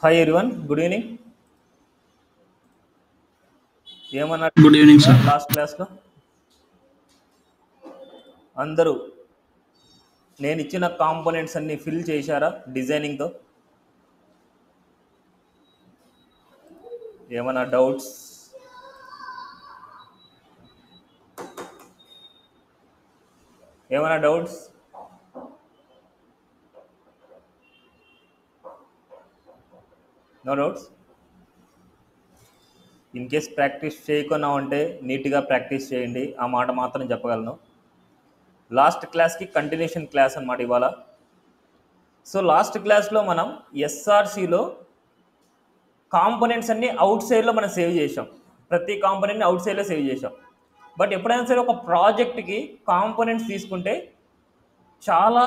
Hi everyone, good evening. ఏమన్నారు good evening sir. Last క్లాస్లో? అందరూ నేను ఇచ్చిన కాంపోనెంట్స్ అన్ని ఫిల్ చేశారా డిజైనింగ్తో? ఏమన్నా డౌట్స్? ఏమన్నా doubts? No doubts? In case practice చేయకుండా ఉంటే నీట్గా ప్రాక్టీస్ చేయండి, ఆ మాట మాత్రం చెప్పగలను. లాస్ట్ క్లాస్కి కంటిన్యూషన్ క్లాస్ అన్నమాట ఇవాళ. సో లాస్ట్ క్లాస్లో మనం ఎస్ఆర్సిలో కాంపోనెంట్స్ అన్ని అవుట్ సైడ్లో మనం సేవ్ చేసాం. ప్రతి కాంపోనెంట్ని అవుట్ సైడ్లో సేవ్ చేసాం. బట్ ఎప్పుడైనా సరే ఒక ప్రాజెక్ట్కి కాంపోనెంట్స్ తీసుకుంటే చాలా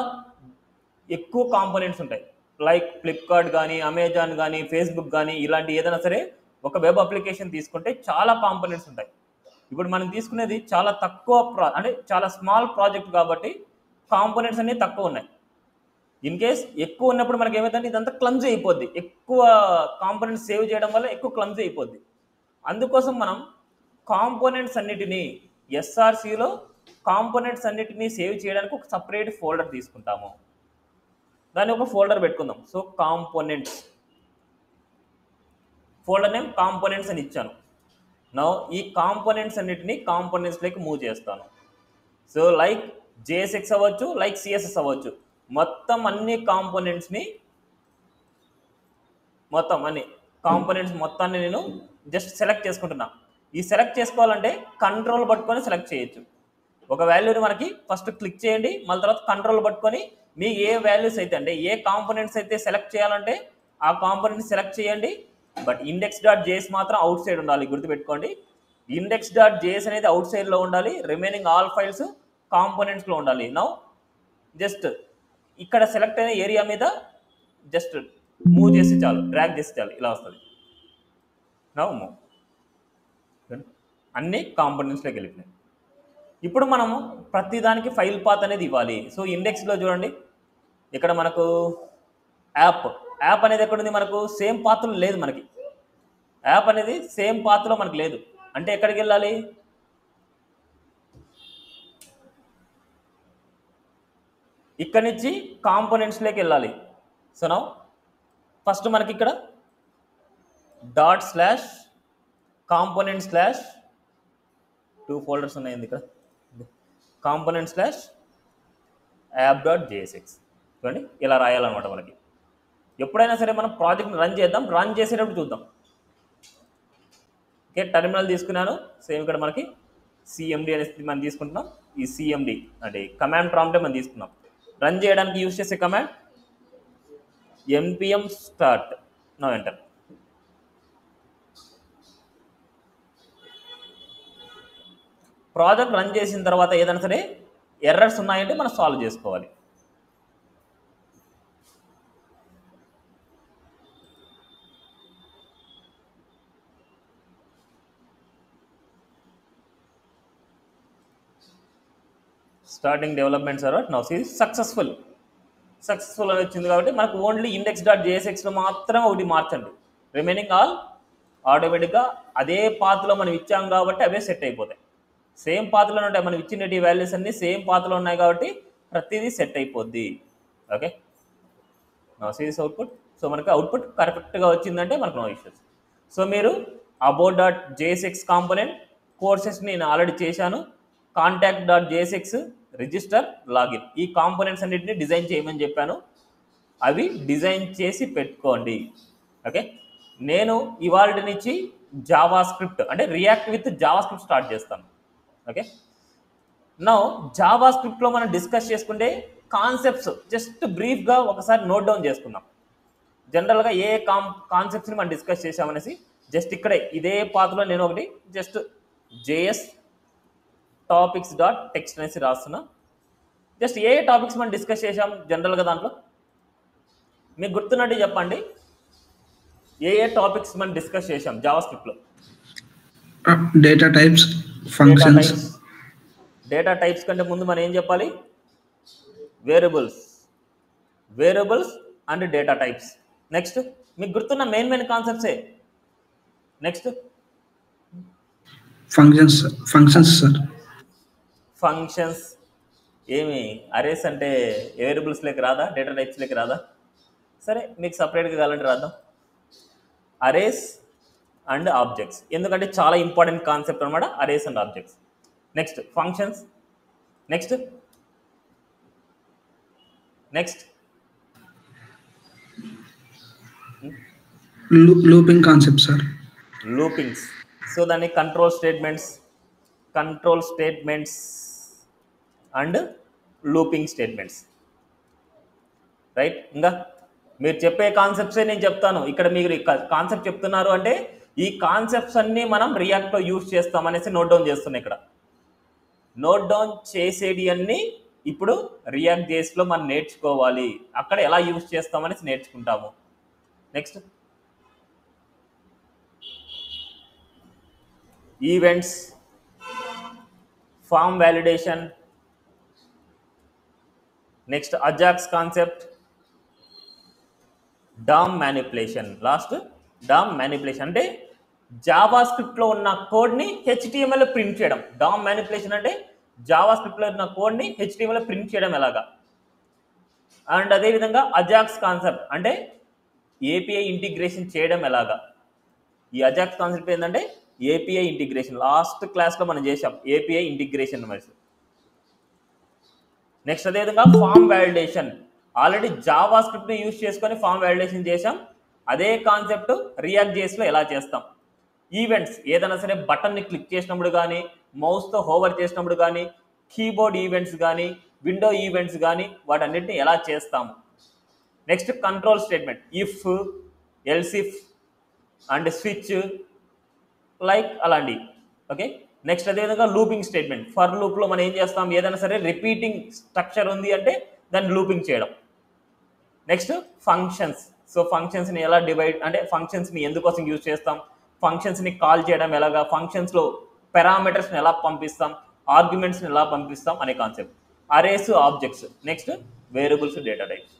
ఎక్కువ కాంపోనెంట్స్ ఉంటాయి. లైక్ ఫ్లిప్కార్ట్ కానీ, అమెజాన్ కానీ, ఫేస్బుక్ కానీ, ఇలాంటి ఏదైనా సరే ఒక వెబ్ అప్లికేషన్ తీసుకుంటే చాలా కాంపోనెంట్స్ ఉంటాయి. ఇప్పుడు మనం తీసుకునేది చాలా తక్కువ అంటే చాలా స్మాల్ ప్రాజెక్ట్ కాబట్టి కాంపోనెంట్స్ అన్నీ తక్కువ ఉన్నాయి. ఇన్ కేస్ ఎక్కువ ఉన్నప్పుడు మనకి ఏమైందంటే ఇదంతా క్లమ్జీ అయిపోద్ది. ఎక్కువ కాంపోనెంట్స్ సేవ్ చేయడం వల్ల ఎక్కువ క్లమ్జీ అయిపోద్ది. అందుకోసం మనం కాంపోనెంట్స్ అన్నిటినీ ఎస్ఆర్సిలో కాంపోనెంట్స్ అన్నిటినీ సేవ్ చేయడానికి ఒక సపరేట్ ఫోల్డర్ తీసుకుంటాము. దాన్ని ఒక ఫోల్డర్ పెట్టుకుందాం. So components, folder name components అని ఇచ్చాను. నా ఈ కాంపోనెంట్స్ అన్నిటినీ కాంపోనెంట్స్లోకి మూవ్ చేస్తాను. సో లైక్ జేఎస్ఎక్స్ అవ్వచ్చు, లైక్ సిఎస్ఎస్ అవ్వచ్చు, మొత్తం అన్ని కాంపోనెంట్స్ని మొత్తాన్ని నేను జస్ట్ సెలెక్ట్ చేసుకుంటున్నా. ఈ సెలెక్ట్ చేసుకోవాలంటే కంట్రోల్ పట్టుకొని సెలెక్ట్ చేయొచ్చు. ఒక వాల్యూని మనకి ఫస్ట్ క్లిక్ చేయండి, మళ్ళీ తర్వాత కంట్రోల్ పట్టుకొని మీ ఏ వాల్యూస్ అయితే అంటే ఏ కాంపోనెంట్స్ అయితే సెలెక్ట్ చేయాలంటే ఆ కాంపోనెంట్స్ సెలెక్ట్ చేయండి. బట్ index.js మాత్రం అవుట్ సైడ్ ఉండాలి, గుర్తుపెట్టుకోండి. index.js అనేది అవుట్ సైడ్లో ఉండాలి. రిమైనింగ్ ఆల్ ఫైల్స్ కాంపోనెంట్స్లో ఉండాలి. నౌ జస్ట్ ఇక్కడ సెలెక్ట్ అయిన ఏరియా మీద జస్ట్ మూవ్ చేసి చాలు, డ్రాగ్ చేసి చాలు, ఇలా వస్తుంది. నౌ మూవ్, అన్ని కాంపోనెంట్స్లోకి వెళ్ళిపోయినాయి. ఇప్పుడు మనము ప్రతిదానికి ఫైల్ పాత్ అనేది ఇవ్వాలి. సో ఇండెక్స్లో చూడండి, ఇక్కడ మనకు యాప్ అనేది ఎక్కడుంది? మనకు సేమ్ పాత్లో లేదు. మనకి యాప్ అనేది సేమ్ పాత్లో మనకు లేదు. అంటే ఎక్కడికి వెళ్ళాలి? ఇక్కడి నుంచి కాంపోనెంట్స్లోకి వెళ్ళాలి. సో నౌ ఫస్ట్ మనకి ఇక్కడ ./component/ 2 ఫోల్డర్స్ ఉన్నాయి ఇక్కడ. component/app.jsx చూడండి, ఇలా రాయాలన్నమాట. మనకి ఎప్పుడైనా సరే మనం ప్రాజెక్ట్ని రన్ చేద్దాం, రన్ చేసేటప్పుడు చూద్దాం. ఓకే, టెర్మినల్ తీసుకున్నాను. సేమ్ ఇక్కడ మనకి సిఎండి అనేది మనం తీసుకుంటున్నాం. ఈ సిఎండి అంటే కమాండ్ ప్రాంప్టే మనం తీసుకున్నాం. రన్ చేయడానికి యూజ్ చేసే command npm start. Now enter. Project run చేసిన తర్వాత ఏదైనా సరే ఎర్రర్స్ ఉన్నాయంటే మనం సాల్వ్ చేసుకోవాలి. Starting development server now see successful అని వచ్చింది. కాబట్టి మనకు ఓన్లీ index.jsxలో మాత్రం ఒకటి మార్చండి. రిమైనింగ్ ఆల్ ఆటోమేటిక్గా అదే పాత్లో మనం ఇచ్చాం కాబట్టి అవే సెట్ అయిపోతాయి. సేమ్ పాత్రలో ఉంటాయి. మనం ఇచ్చిన వాల్యూస్ అన్నీ సేమ్ పాత్రలో ఉన్నాయి కాబట్టి ప్రతిదీ సెట్ అయిపోద్ది. Okay, no series output. So మనకి అవుట్పుట్ కరెక్ట్గా వచ్చిందంటే మనకు నో ఇష్యూస్. సో మీరు about.jsx కాంపోనెంట్ కోర్సెస్ని నేను ఆల్రెడీ చేశాను. contact.jsx, రిజిస్టర్, లాగిన్, ఈ కాంపోనెంట్స్ అన్నింటినీ డిజైన్ చేయమని చెప్పాను. అవి డిజైన్ చేసి పెట్టుకోండి. ఓకే, నేను ఇవాళ నుంచి జావా స్క్రిప్ట్ అంటే react with Java script start చేస్తాను. ఓకే, నౌ జావా స్క్రిప్ట్లో మనం డిస్కస్ చేసుకుంటే కాన్సెప్ట్స్ జస్ట్ బ్రీఫ్గా ఒకసారి నోట్ డౌన్ చేసుకుందాం. జనరల్గా ఏ కాన్సెప్ట్స్ని మనం డిస్కస్ చేసామనేసి జస్ట్ ఇక్కడే ఇదే పాత్రలో నేను ఒకటి జస్ట్ JS topics.txt అనేసి రాస్తున్నా. జస్ట్ ఏ టాపిక్స్ మనం డిస్కస్ చేసాం జనరల్గా దాంట్లో మీకు గుర్తున్నట్టు చెప్పండి. ఏ టాపిక్స్ మనం డిస్కస్ చేసాం జావా స్క్రిప్ట్లో? Data types, functions. Data types కంటే ముందు మనం ఏం చెప్పాలి? Variables and data types. Next మీకు గుర్తున్న మెయిన్ కాన్సెప్ట్సే. Next functions sir. ఫంక్షన్స్ ఏమి అరేస్ అంటే వేరియబుల్స్లోకి రాదా, డేటా టైప్స్లోకి రాదా? సరే మీకు సపరేట్గా కావాలంటే రాద్దాం. అరేస్ అండ్ ఆబ్జెక్ట్స్, ఎందుకంటే చాలా ఇంపార్టెంట్ కాన్సెప్ట్ అనమాట arrays and objects. Next functions. Next looping concept sir. Loopings. So దాన్ని control statements and looping statements, right. ఇంకా మీరు చెప్పే కాన్సెప్ట్సే నేను చెప్తాను. ఇక్కడ మీరు కాన్సెప్ట్ చెప్తున్నారు అంటే ఈ కాన్సెప్ట్స్ అన్నీ మనం రియాక్ట్లో యూజ్ చేస్తామనేసి నోట్ డౌన్ చేస్తున్నాం. ఇక్కడ నోట్ డౌన్ చేసేది అన్నీ ఇప్పుడు రియాక్ట్ జేఎస్లో మనం నేర్చుకోవాలి. అక్కడ ఎలా యూజ్ చేస్తామనేసి నేర్చుకుంటాము. Next events, form validation, next Ajax concept, DOM manipulation. Last DOM manipulation అంటే జావా స్క్రిప్ట్లో ఉన్న కోడ్ని హెచ్టిఎంఎల్ ప్రింట్ చేయడం. డామ్ మ్యానిపులేషన్ అంటే జావా స్క్రిప్ట్లో ఉన్న కోడ్ని హెచ్టిఎంఎల్ ప్రింట్ చేయడం ఎలాగా. అండ్ అదేవిధంగా అజాక్స్ కాన్సెప్ట్ అంటే ఏపీఐ ఇంటిగ్రేషన్ చేయడం ఎలాగా. ఈ అజాక్స్ కాన్సెప్ట్ ఏంటంటే ఏపీఐ ఇంటిగ్రేషన్. లాస్ట్ క్లాస్లో మనం చేసాం ఏపీఐ ఇంటిగ్రేషన్ మరి. నెక్స్ట్ అదేవిధంగా ఫామ్ వ్యాలిడేషన్, ఆల్రెడీ జావా స్క్రిప్ట్ని యూజ్ చేసుకొని ఫామ్ వ్యాలిడేషన్ చేసాం. అదే కాన్సెప్ట్ రియాక్ట్ జేఎస్లో ఎలా చేస్తాం. ఈవెంట్స్, ఏదైనా సరే బటన్ని క్లిక్ చేసినప్పుడు కానీ, మౌస్తో హోవర్ చేసినప్పుడు కానీ, కీబోర్డ్ ఈవెంట్స్ కానీ, విండో ఈవెంట్స్ కానీ వాటన్నిటిని ఎలా చేస్తాము. Next control statement, if, elif and switch like అలాంటివి. ఓకే. నెక్స్ట్ అదేవిధంగా లూపింగ్ స్టేట్మెంట్, ఫర్ లూప్లో మనం ఏం చేస్తాం, ఏదైనా సరే రిపీటింగ్ స్ట్రక్చర్ ఉంది అంటే దాన్ని లూపింగ్ చేయడం. Next functions. సో ఫంక్షన్స్ని ఎలా డివైడ్ అంటే ఫంక్షన్స్ని ఎందుకోసం యూజ్ చేస్తాం, ఫంక్షన్స్ని కాల్ చేయడం ఎలాగా, ఫంక్షన్స్లో పారామీటర్స్ని ఎలా పంపిస్తాం, ఆర్గ్యుమెంట్స్ని ఎలా పంపిస్తాం అనే concept. Arrays, objects, next variables, data types.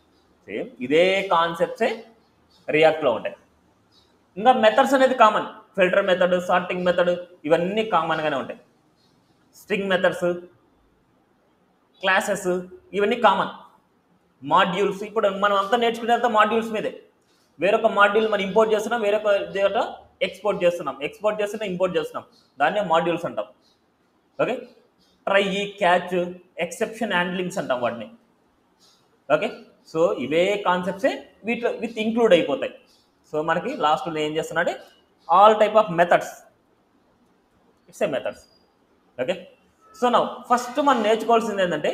Same ఇదే కాన్సెప్ట్సే రియాక్ట్లో ఉంటాయి. ఇంకా మెథడ్స్ అనేది common, filter method, sorting method ఇవన్నీ కామన్గానే ఉంటాయి. స్ట్రింగ్ మెథడ్స్, క్లాసెస్ ఇవన్నీ కామన్. మాడ్యూల్స్, ఇప్పుడు మనం అంతా నేర్చుకునేంత మాడ్యూల్స్ మీదే. వేరొక మాడ్యూల్ మనం ఇంపోర్ట్ చేస్తున్నాం, వేరొక డేటా ఎక్స్పోర్ట్ చేస్తున్నాం, ఇంపోర్ట్ చేస్తున్నాం, దాన్నే మాడ్యూల్స్ అంటాం. Okay. Try, catch, exception handlings అంటాం వాటిని. ఓకే. సో ఇవే కాన్సెప్ట్సే వీటిలో విత్ ఇంక్లూడ్ అయిపోతాయి. సో మనకి లాస్ట్లో ఏం చేస్తున్నాడే all type of methods, it's a methods. Okay. So నా ఫస్ట్ మనం నేర్చుకోవాల్సింది ఏంటంటే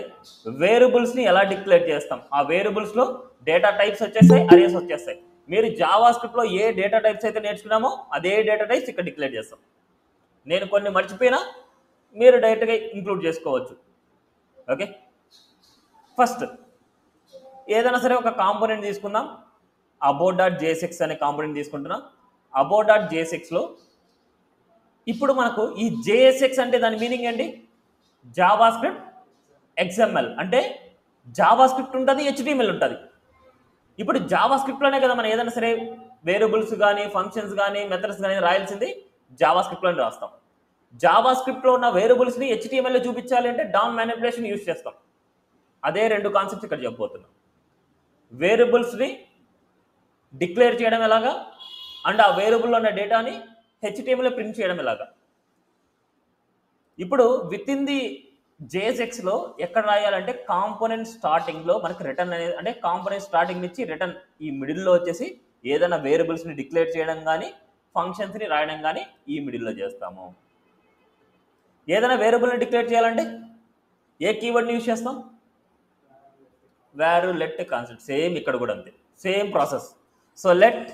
వేరియబుల్స్ని ఎలా డిక్లేర్ చేస్తాం. ఆ వేరియబుల్స్లో డేటా టైప్స్ వచ్చేస్తాయి, అరేస్ వచ్చేస్తాయి. మీరు జావా స్క్రిప్ట్లో ఏ డేటా టైప్స్ అయితే నేర్చుకున్నామో అదే డేటా టైప్స్ ఇక్కడ డిక్లేర్ చేస్తాం. నేను కొన్ని మర్చిపోయినా మీరు డైరెక్ట్గా ఇంక్లూడ్ చేసుకోవచ్చు. ఓకే. ఫస్ట్ ఏదైనా సరే ఒక కాంపోనెంట్ తీసుకుందాం. abort.jsx అనే కాంపోనెంట్ తీసుకుంటున్నాం. abort.jsxలో ఇప్పుడు మనకు ఈ JSX అంటే దాని మీనింగ్ ఏంటి, జావా స్క్రిప్ట్ XML అంటే జావా స్క్రిప్ట్ ఉంటుంది, HTML ఉంటుంది. ఇప్పుడు జావా స్క్రిప్ట్లోనే కదా మనం ఏదైనా సరే వేరియబుల్స్ కానీ, ఫంక్షన్స్ కానీ, మెథడ్స్ కానీ రాయాల్సింది జావా స్క్రిప్ట్లోనే రాస్తాం. జావా స్క్రిప్ట్లో ఉన్న వేరియబుల్స్ని HTMLలో చూపించాలి అంటే డామ్ మ్యానిపులేషన్ యూజ్ చేస్తాం. అదే రెండు కాన్సెప్ట్స్ ఇక్కడ చెప్పబోతున్నాం. వేరియబుల్స్ని డిక్లేర్ చేయడం ఎలాగా, అండ్ ఆ వేరియబుల్లో ఉన్న డేటాని HTMLలో ప్రింట్ చేయడం ఎలాగా. ఇప్పుడు విత్ ఇన్ ది JSXలో ఎక్కడ రాయాలంటే కాంపోనెంట్ స్టార్టింగ్లో మనకి రిటర్న్ అనేది, అంటే కాంపోనెంట్ స్టార్టింగ్ నుంచి రిటర్న్ ఈ మిడిల్లో వచ్చేసి ఏదైనా వేరియబుల్స్ని డిక్లేర్ చేయడం కానీ, ఫంక్షన్స్ని రాయడం కానీ ఈ మిడిల్లో చేస్తాము. ఏదైనా వేరియబుల్ని డిక్లేర్ చేయాలంటే ఏ కీవర్డ్ని యూజ్ చేస్తాం, వేర్, లెట్ కాన్సెప్ట్. సేమ్ ఇక్కడ కూడా అంతే, same process. So let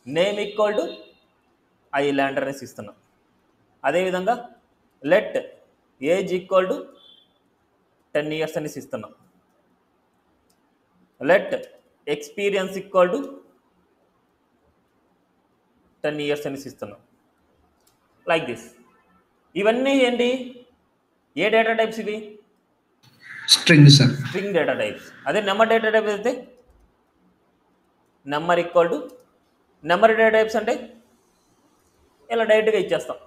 name equal to island అనేసి ఇస్తున్నాం. అదేవిధంగా let age equal to 10 years అనేసి ఇస్తున్నాం. Let experience equal to 10 years అనేసి ఇస్తున్నాం. Like this. ఇవన్నీ ఏంటి, ఏ డేటా టైప్స్ ఇవి, string sir. String data types. అదే నెంబర్ డేటా టైప్ అయితే number equal to number data types అంటే ఇలా డైరెక్ట్గా ఇచ్చేస్తాం.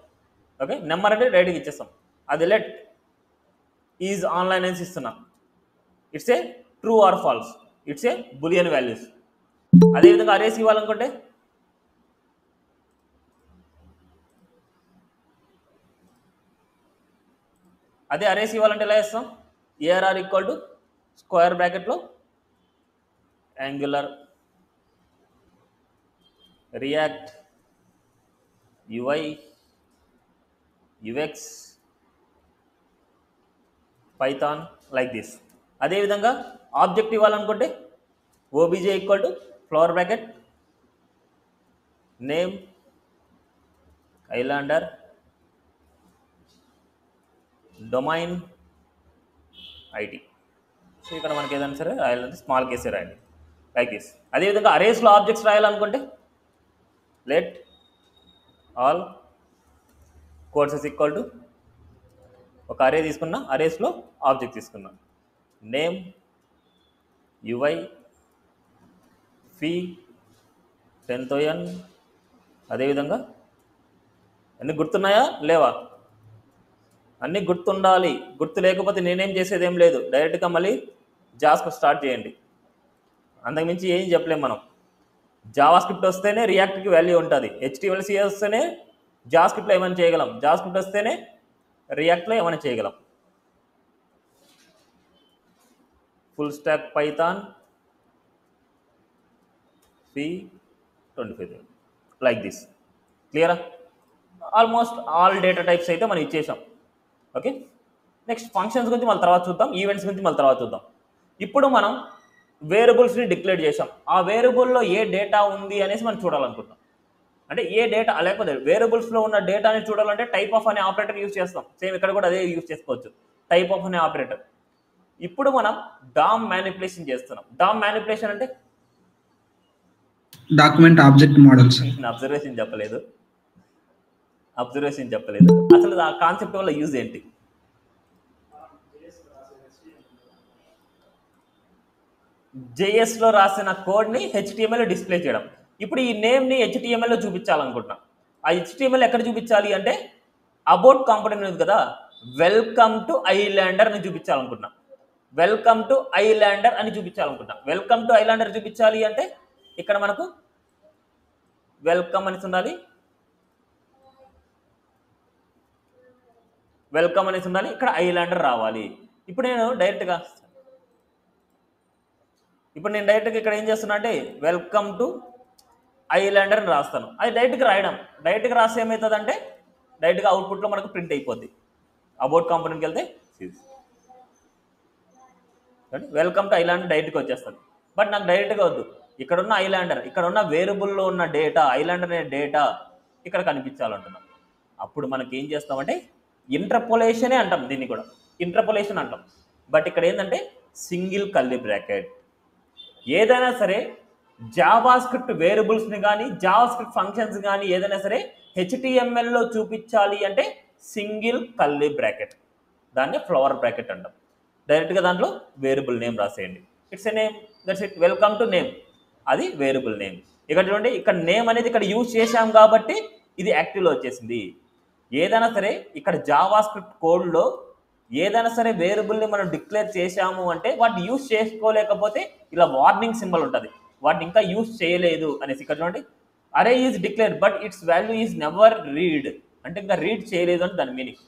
ఓకే, నెంబర్ అంటే డైరెక్ట్గా ఇచ్చేస్తాం. అది లెట్ ఈజ్ ఆన్లైన్ అని ఇస్తున్నా, it's a true or false, it's a boolean values. అదేవిధంగా అరేస్ ఇవ్వాలనుకుంటే అదే అరేస్ ఇవ్వాలంటే ఎలా ఇస్తాం, ఏఆర్ఆర్ ఈక్వల్ టు స్క్వేర్ బ్రాకెట్లో Angular React UI UX Python like this. అదేవిధంగా ఆబ్జెక్ట్ ఇవ్వాలనుకుంటే OBJ equal to flower bracket name islander domain IT. So ఇక్కడ మనకి ఏదైనా సరే రాయాలంటే స్మాల్ కేసే రాయండి లైక్ దిస్. అదేవిధంగా అరేస్లో ఆబ్జెక్ట్స్ రాయాలనుకుంటే let all courses equal to ఒక అరే తీసుకున్నా, అరేస్లో ఆబ్జెక్ట్ తీసుకున్నా, నేమ్ యుఐ ఫీ 10తో n. అదేవిధంగా అన్నీ గుర్తున్నాయా లేవా? అన్నీ గుర్తుండాలి. గుర్తు లేకపోతే నేనేం చేసేది ఏం లేదు, డైరెక్ట్గా మళ్ళీ జావాస్క్రిప్ట్ స్టార్ట్ చేయండి. అంతకుమించి ఏం చెప్పలేం మనం. జావాస్క్రిప్ట్ వస్తేనే రియాక్ట్కి వాల్యూ ఉంటుంది, HTML CSS వస్తేనే జావాస్క్రిప్ట్లో ఏమైనా చేయగలం, జావాస్క్రిప్ట్ వస్తేనే రియాక్ట్లో ఏమైనా చేయగలం. Full stack Python C25 like this. క్లియరా? ఆల్మోస్ట్ ఆల్ డేటా టైప్స్ అయితే మనం ఇచ్చేసాం. ఓకే, నెక్స్ట్ ఫంక్షన్స్ గురించి మళ్ళీ తర్వాత చూద్దాం, ఈవెంట్స్ గురించి మళ్ళీ తర్వాత చూద్దాం. ఇప్పుడు మనం వేరియబుల్స్ని డిక్లేర్ చేసాం, ఆ వేరియబుల్లో ఏ డేటా ఉంది అనేసి మనం చూడాలనుకుంటాం. అంటే ఏ డేటా, లేకపోతే వేరియబుల్స్లో ఉన్న డేటాని చూడాలంటే టైప్ ఆఫ్ అనే ఆపరేటర్ యూజ్ చేస్తాం. సేమ్ ఇక్కడ కూడా అదే యూజ్ చేసుకోవచ్చు, టైప్ ఆఫ్ అనే ఆపరేటర్. ఇప్పుడు మనం డామ్ మ్యానిపులేషన్ చేస్తున్నాం. డామ్ మ్యానిపులేషన్ అంటే డాక్యుమెంట్ ఆబ్జెక్ట్ మోడల్స్. అబ్జర్వేషన్ చెప్పలేదు, అసలు ఆ కాన్సెప్ట్ వల్ల యూజ్ ఏంటి? జేఎస్లో రాసిన కోడ్ని హెచ్టిఎంఎల్లో డిస్ప్లే చేయడం. ఇప్పుడు ఈ నేమ్ని హెచ్టిఎంఎల్లో చూపించాలనుకుంటున్నాం. ఆ హెచ్టిఎంఎల్ ఎక్కడ చూపించాలి అంటే అబౌట్ కాంపోనెంట్ ఉంది కదా, వెల్కమ్ టు ఐలాండర్ అని చూపించాలనుకుంటున్నాం. వెల్కమ్ టు ఐలాండర్ అని చూపించాలనుకుంటున్నాం. వెల్కమ్ టు ఐలాండర్ చూపించాలి అంటే ఇక్కడ మనకు వెల్కమ్ అనేసి ఉండాలి, వెల్కమ్ అనేసి ఉండాలి, ఇక్కడ ఐలాండర్ రావాలి. ఇప్పుడు నేను డైరెక్ట్గా ఇక్కడ ఏం చేస్తున్నా అంటే వెల్కమ్ టు ఐలాండర్ అని రాస్తాను. అది డైరెక్ట్గా రాస్తే ఏమవుతుంది అంటే డైరెక్ట్గా అవుట్పుట్లో మనకు ప్రింట్ అయిపోద్ది. అబౌట్ కాంపోనెంట్కి వెళ్తే వెల్కమ్ టు ఐలాండర్ డైరెక్ట్గా వచ్చేస్తుంది. బట్ నాకు డైరెక్ట్గా వద్దు, ఇక్కడున్న ఐలాండర్, ఇక్కడున్న వేరియబుల్లో ఉన్న డేటా, ఐలాండర్ అనే డేటా ఇక్కడ కనిపించాలంటున్నాం. అప్పుడు మనకి ఏం చేస్తామంటే ఇంటర్పోలేషనే అంటాం, దీన్ని కూడా ఇంటర్పోలేషన్ అంటాం. బట్ ఇక్కడ ఏంటంటే సింగిల్ కర్లీ బ్రాకెట్. ఏదైనా సరే జావాస్క్రిప్ట్ వేరియబుల్స్ని కానీ జావాస్క్రిప్ట్ ఫంక్షన్స్ కానీ ఏదైనా సరే హెచ్టిఎంఎల్లో చూపించాలి అంటే సింగిల్ కర్లీ బ్రాకెట్, దాన్ని ఫ్లవర్ బ్రాకెట్ అంటాం. డైరెక్ట్గా దాంట్లో వేరియబుల్ నేమ్ రాసేయండి. It's a name, that's it. Welcome to name, అది వేరియబుల్ నేమ్. ఇక్కడ చూడండి, ఇక్కడ నేమ్ అనేది ఇక్కడ యూజ్ చేశాం కాబట్టి ఇది యాక్టివ్లో వచ్చేసింది. ఏదైనా సరే ఇక్కడ జావాస్క్రిప్ట్ కోడ్లో ఏదైనా సరే వేరియబుల్ని మనం డిక్లేర్ చేశాము అంటే వాటిని యూజ్ చేసుకోలేకపోతే ఇలా వార్నింగ్ సింబల్ ఉంటుంది, వాటిని ఇంకా యూజ్ చేయలేదు అనేసి. ఇక్కడ చూడండి, అరే is declare but it's value is never read, అంటే ఇంకా రీడ్ చేయలేదు అని దాని మీనింగ్.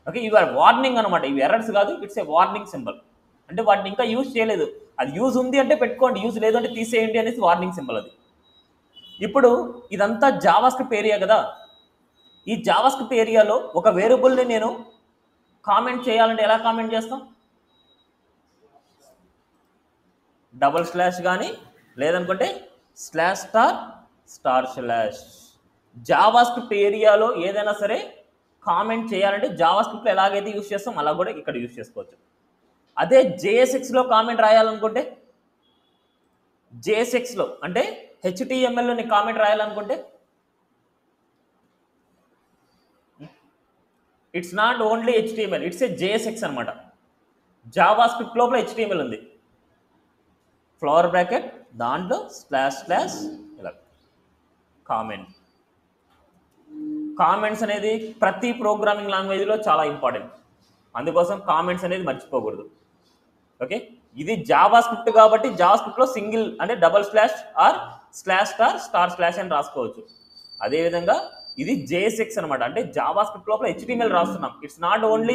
ఓకే, ఇవి ఆర్ వార్నింగ్ అనమాట, ఇవి ఎర్రర్స్ కాదు, ఇట్స్ ఏ వార్నింగ్ సింబల్. అంటే వాటిని ఇంకా యూజ్ చేయలేదు, అది యూజ్ ఉంది అంటే పెట్టుకోండి, యూజ్ లేదు అంటే తీసేయండి అనేసి వార్నింగ్ సింబల్ అది. ఇప్పుడు ఇదంతా జావాస్క్రిప్ట్ ఏరియా కదా, ఈ జావాస్క్రిప్ట్ ఏరియాలో ఒక వేరియబుల్ని నేను కామెంట్ చేయాలంటే ఎలా కామెంట్ చేస్తాం? డబుల్ స్లాష్ కానీ లేదనుకుంటే స్లాష్ స్టార్ స్లాష్. జావాస్క్రిప్ట్ ఏరియాలో ఏదైనా సరే కామెంట్ చేయాలంటే జావాస్క్రిప్ట్లో ఎలాగైతే యూజ్ చేస్తాం అలా కూడా ఇక్కడ యూజ్ చేసుకోవచ్చు. అదే JSXలో కామెంట్ రాయాలనుకుంటే, JSXలో అంటే HTMLలో నీ కామెంట్ రాయాలనుకుంటే it's not only HTML, it's a JSX అనమాట. జావాస్క్రిప్ట్ లోపల HTML ఉంది. ఫ్లవర్ బ్రాకెట్ దాంట్లో స్లాష్ స్లాష్ ఇలా కామెంట్. కామెంట్స్ అనేది ప్రతి ప్రోగ్రామింగ్ లాంగ్వేజ్లో చాలా ఇంపార్టెంట్, అందుకోసం కామెంట్స్ అనేది మర్చిపోకూడదు. ఓకే, ఇది జావా స్క్రిప్ట్ కాబట్టి జావా స్క్రిప్ట్లో సింగిల్ అంటే double slash or slash star star slash అని రాసుకోవచ్చు. అదేవిధంగా ఇది JSX అనమాట, అంటే జావా స్క్రిప్ట్ లోపల HTML రాస్తున్నాం. It's not only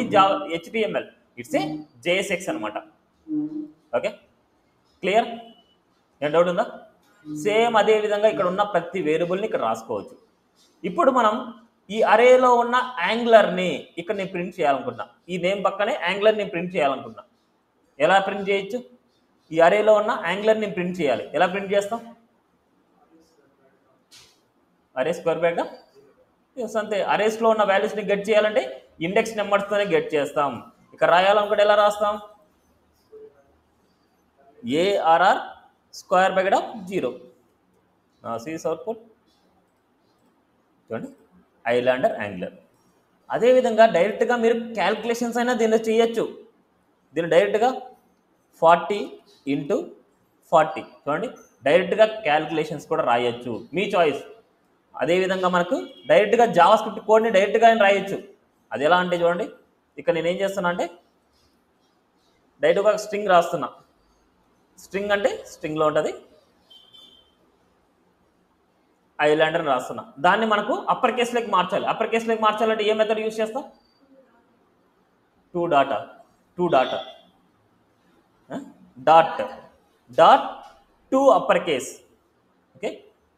HTML, it's a JSX అనమాట. Okay, clear? ఏం డౌట్ ఉందా? సేమ్ అదే విధంగా ఇక్కడ ఉన్న ప్రతి వేరియబుల్ని ఇక్కడ రాసుకోవచ్చు. ఇప్పుడు మనం ఈ అరేలో ఉన్న యాంగ్లర్ని ఇక్కడ నేను ప్రింట్ చేయాలనుకుంటున్నా, ఈ నేమ్ పక్కనే యాంగ్లర్ని ప్రింట్ చేయాలనుకుంటున్నా. ఎలా ప్రింట్ చేయొచ్చు? ఈ అరేలో ఉన్న యాంగ్లర్ని ప్రింట్ చేయాలి. ఎలా ప్రింట్ చేస్తాం? అరే స్క్వేర్ బ్రాకెట్ అంతే. అరేస్లో ఉన్న వాల్యూస్ని గెట్ చేయాలంటే ఇండెక్స్ నెంబర్స్తోనే గెట్ చేస్తాం. ఇక్కడ రాయాలనుకుంటే ఎలా రాస్తాం? ARR square bracket of 0. Sees output చూడండి, ఐలాండర్ యాంగ్లర్. అదేవిధంగా డైరెక్ట్గా మీరు క్యాల్కులేషన్స్ అయినా దీనిలో చేయొచ్చు. దీన్ని డైరెక్ట్గా 40 × 40 చూడండి, డైరెక్ట్గా క్యాల్కులేషన్స్ కూడా రాయొచ్చు, మీ చాయిస్. అదేవిధంగా మనకు డైరెక్ట్గా జావా స్క్రిప్ట్ కోడ్ని డైరెక్ట్గా రాయొచ్చు. అది ఎలా అంటే చూడండి, ఇక్కడ నేను ఏం చేస్తున్నా అంటే డైరెక్ట్గా స్ట్రింగ్ రాస్తున్నా. స్ట్రింగ్ అంటే స్ట్రింగ్లో ఉంటుంది, ఐలాండర్ రాస్తున్నా. దాన్ని మనకు అప్పర్ కేస్లోకి మార్చాలి. అప్పర్ కేస్లోకి మార్చాలంటే ఏ మెథడ్ యూజ్ చేస్తాం? Two dot to upper case. Okay,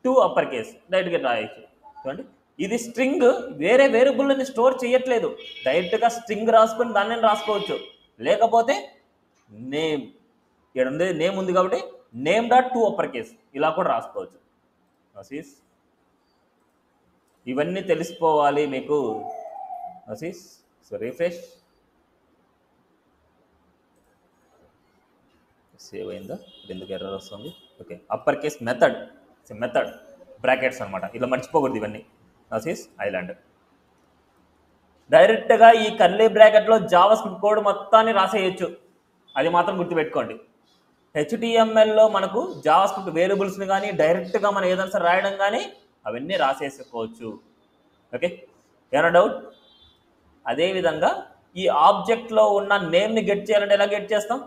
to upper case డైరెక్ట్గా రాయొచ్చు. చూడండి, ఇది స్ట్రింగ్ వేరే వేరియబుల్ని స్టోర్ చేయట్లేదు, డైరెక్ట్గా స్ట్రింగ్ రాసుకొని దాన్ని రాసుకోవచ్చు. లేకపోతే నేమ్, ఇక్కడ ఉంది నేమ్ ఉంది కాబట్టి name dot to upper case ఇలా కూడా రాసుకోవచ్చు. ఇవన్నీ తెలిసిపోవాలి మీకు. సో రిఫ్రెష్, సేవ్ అయిందా? ఎందుకు ఎర్రర్ వస్తుంది? Okay, upper case method brackets అనమాట, ఇలా మర్చిపోకూడదు ఇవన్నీ. ఐలాండర్ డైరెక్ట్గా ఈ కర్లీ బ్రాకెట్లో జావా స్క్రిప్ట్ కోడ్ మొత్తాన్ని రాసేయచ్చు, అది మాత్రం గుర్తుపెట్టుకోండి. HTMLలో మనకు జావా స్క్రిప్ట్ వేరియబుల్స్ని కానీ డైరెక్ట్గా మనం ఏదైనా సరే రాయడం కానీ అవన్నీ రాసేసుకోవచ్చు. ఓకే, ఏమైనా డౌట్? అదేవిధంగా ఈ ఆబ్జెక్ట్లో ఉన్న నేమ్ని గెట్ చేయాలంటే ఎలా గెట్ చేస్తాం?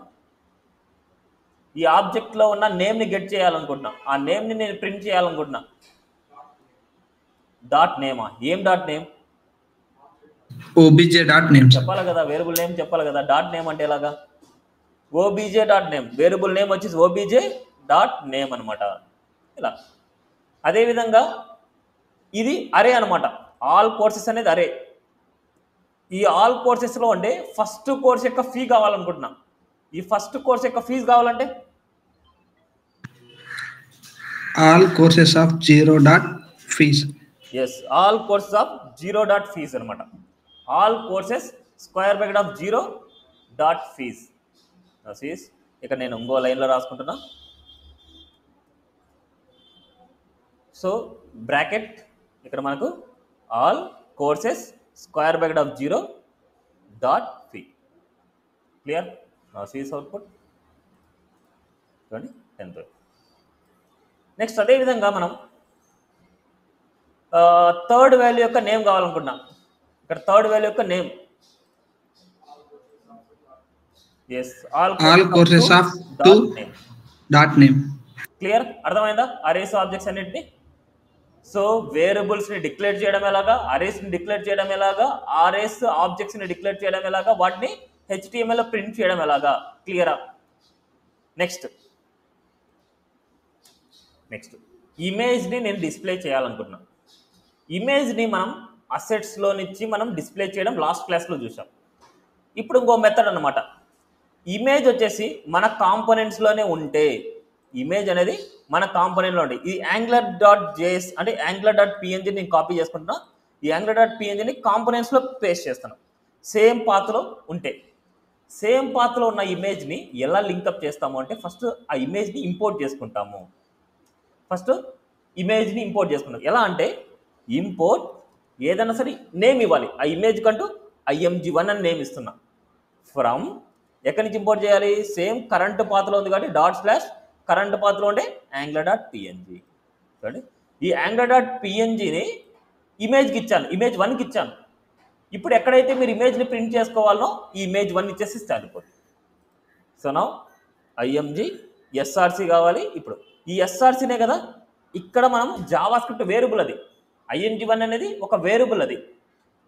ఈ ఆబ్జెక్ట్లో ఉన్న నేమ్ని గెట్ చేయాలనుకుంటున్నా, ఆ నేమ్ని నేను ప్రింట్ చేయాలనుకుంటున్నా. డాట్ నేమా? ఏం డాట్ నేమ్? obj.name చెప్పాలి కదా, వేరియబుల్ నేమ్ చెప్పాలి కదా. డాట్ నేమ్ అంటే ఎలాగా? obj.name, వేరియబుల్ నేమ్ వచ్చేసి obj.name అనమాట, ఇలా. అదేవిధంగా ఇది అరే అనమాట, ఆల్ కోర్సెస్ అనేది అరే. ఈ ఆల్ కోర్సెస్లో అంటే ఫస్ట్ కోర్స్ యొక్క ఫీ కావాలనుకుంటున్నా. ఈ ఫస్ట్ కోర్స్ యొక్క ఫీజు కావాలంటే all courses of 0.fees. Yes, all courses of 0.fees అనమాట. All courses square bracket of 0.fees. ఇక్కడ నేను ఇంకో లైన్లో రాసుకుంటున్నా. సో బ్రాకెట్ ఇక్కడ మనకు all courses square bracket of 0.fee. Clear? Output చూడండి, 10. నెక్స్ట్ అదేవిధంగా మనం థర్డ్ వాల్యూ యొక్క నేమ్ కావాలనుకుంటున్నాం. ఇక్కడ థర్డ్ వాల్యూ యొక్క name all courses of name. Clear? అర్థమైందా? అరేస్ ఆబ్జెక్ట్స్ అన్నింటినీ. సో వేరియబుల్స్ని డిక్లేర్ చేయడం ఎలాగా, అరేస్ని డిక్లేర్ చేయడం ఎలాగా, అరేస్ ఆబ్జెక్ట్స్ని డిక్లేర్ చేయడం ఎలాగా, వాటిని HTMLలో ప్రింట్ చేయడం ఎలాగా. క్లియరా? నెక్స్ట్ ఇమేజ్ని నేను డిస్ప్లే చేయాలనుకుంటున్నాను. ఇమేజ్ని మనం అసెట్స్లో నుంచి మనం డిస్ప్లే చేయడం లాస్ట్ క్లాస్లో చూసాం. ఇప్పుడు ఇంకో మెథడ్ అనమాట. ఇమేజ్ వచ్చేసి మన కాంపోనెంట్స్లోనే ఉంటే, ఇమేజ్ అనేది మన కాంపోనెంట్లో ఉంటే, ఇది angular.js అంటే angular.png నేను కాపీ చేసుకుంటున్నా. ఈ angular.pngని కాంపోనెంట్స్లో పేస్ట్ చేస్తాను. సేమ్ పాత్లో ఉంటే, సేమ్ పాత్లో ఉన్న ఇమేజ్ని ఎలా లింకప్ చేస్తాము అంటే ఫస్ట్ ఆ ఇమేజ్ని ఇంపోర్ట్ చేసుకుంటాము. ఎలా అంటే ఇంపోర్ట్ ఏదైనా సరే నేమ్ ఇవ్వాలి. ఆ ఇమేజ్ కంటూ img1 అని నేమ్ ఇస్తున్నా. ఫ్రమ్ ఎక్కడి నుంచి ఇంపోర్ట్ చేయాలి? సేమ్ కరెంట్ పాత్లో ఉంది కాబట్టి కరెంట్ పాత్లో ఉండే యాంగులర్ డాట్ పిఎన్జీ. చూడండి, ఈ యాంగులర్ డాట్ పిఎన్జీని ఇమేజ్కి ఇచ్చాను, ఇమేజ్ 1కి ఇచ్చాను. ఇప్పుడు ఎక్కడైతే మీరు ఇమేజ్ని ప్రింట్ చేసుకోవాలనో ఈ ఇమేజ్ 1 ఇచ్చేసి సరిపోతుంది. సో నా ఐఎంజీ ఎస్ఆర్సి కావాలి. ఇప్పుడు ఈ ఎస్ఆర్సీనే కదా ఇక్కడ మనం జావా స్క్రిప్ట్ వేరియబుల్, అది ING1 అనేది ఒక వేరియబుల్. అది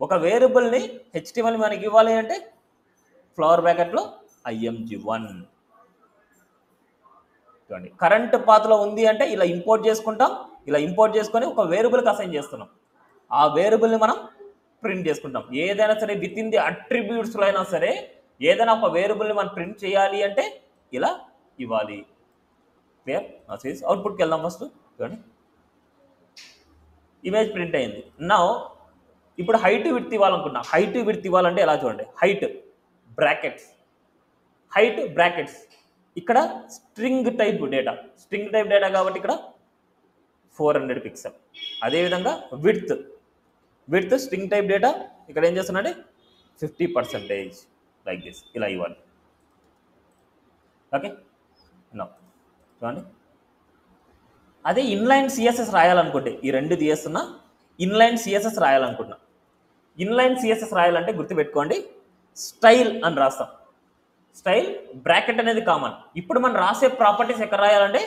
ఒక వేరియబుల్ని HTML మనకి ఇవ్వాలి అంటే ఫ్లవర్ బ్రాకెట్లో IMG1. చూడండి, కరెంట్ పాత్లో ఉంది అంటే ఇలా ఇంపోర్ట్ చేసుకుంటాం, ఇలా ఇంపోర్ట్ చేసుకొని ఒక వేరియబుల్కి అసైన్ చేస్తున్నాం. ఆ వేరియబుల్ని మనం ప్రింట్ చేసుకుంటాం. ఏదైనా సరే విత్ ఇన్ ది అట్రిబ్యూట్స్లో అయినా సరే ఏదైనా ఒక వేరియబుల్ని మనం ప్రింట్ చేయాలి అంటే ఇలా ఇవ్వాలి. క్లియర్? అవుట్పుట్కి వెళ్దాం. ఫస్ట్ చూడండి, ఇమేజ్ ప్రింట్ అయింది. నా ఇప్పుడు హైట్ విడ్త్ ఇవ్వాలనుకున్నా. హైట్ విడ్త్ ఇవ్వాలంటే ఎలా చూడండి, హైట్ బ్రాకెట్స్, హైట్ బ్రాకెట్స్, ఇక్కడ string type data, string type data కాబట్టి ఇక్కడ 400 పిక్సెల్. అదేవిధంగా width, width string type data, ఇక్కడ ఏం చేస్తున్నాంటే 50% లైక్ దిస్, ఇలా ఇవ్వాలి. ఓకే, నా చూడండి, అదే ఇన్లైన్ సిఎస్ఎస్ రాయాలనుకుంటే ఈ రెండు తీస్తున్నా, ఇన్లైన్ సిఎస్ఎస్ రాయాలనుకుంటున్నా. ఇన్లైన్ సిఎస్ఎస్ రాయాలంటే గుర్తుపెట్టుకోండి, స్టైల్ అని రాస్తాం. స్టైల్ బ్రాకెట్ అనేది కామన్. ఇప్పుడు మనం రాసే ప్రాపర్టీస్ ఎక్కడ రాయాలంటే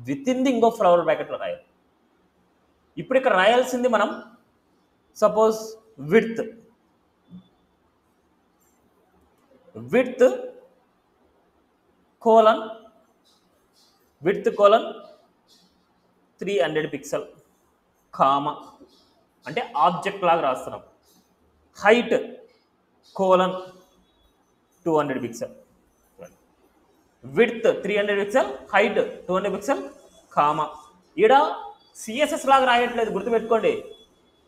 విత్ ఇన్ ది ఇంకో ఫ్లవర్ బ్రాకెట్లో రాయాలి. ఇప్పుడు ఇక్కడ రాయాల్సింది మనం suppose width, width colon, width colon 300 pixel comma, అంటే ఆబ్జెక్ట్ లాగా రాస్తున్నాం. Height colon 200 pixel, width 300 pixel, height 200 pixel comma. ఈడ సిఎస్ఎస్ లాగా రాయట్లేదు, గుర్తుపెట్టుకోండి.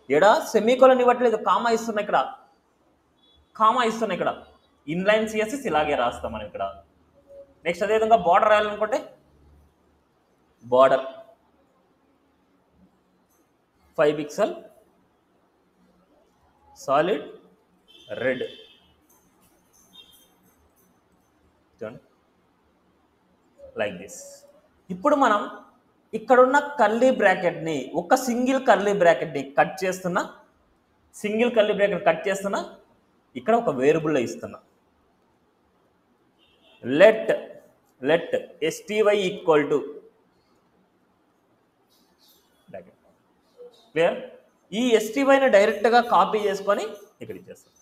ఈడ సెమీకోలన్ ఇవ్వట్లేదు, కామా ఇస్తున్నా, ఇక్కడ కామా ఇస్తున్నా. ఇక్కడ ఇన్లైన్ సిఎస్ఎస్ ఇలాగే రాస్తాం మనం ఇక్కడ. నెక్స్ట్ అదేవిధంగా బార్డర్ రాయాలనుకుంటే బార్డర్ 5 పిక్సెల్ సాలిడ్ రెడ్. చూడండి, లైక్ దిస్. ఇప్పుడు మనం ఇక్కడున్న కర్లీ బ్రాకెట్ని, ఒక సింగిల్ కర్లీ బ్రాకెట్ని కట్ చేస్తున్నా, సింగిల్ కర్లీ బ్రాకెట్ కట్ చేస్తున్నా, ఇక్కడ ఒక వేరియబుల్లో ఇస్తున్నా. Let STY equal to bracket. Clear? ఈ STYని డైరెక్ట్గా కాపీ చేసుకొని ఇక్కడ ఇచ్చేస్తాం.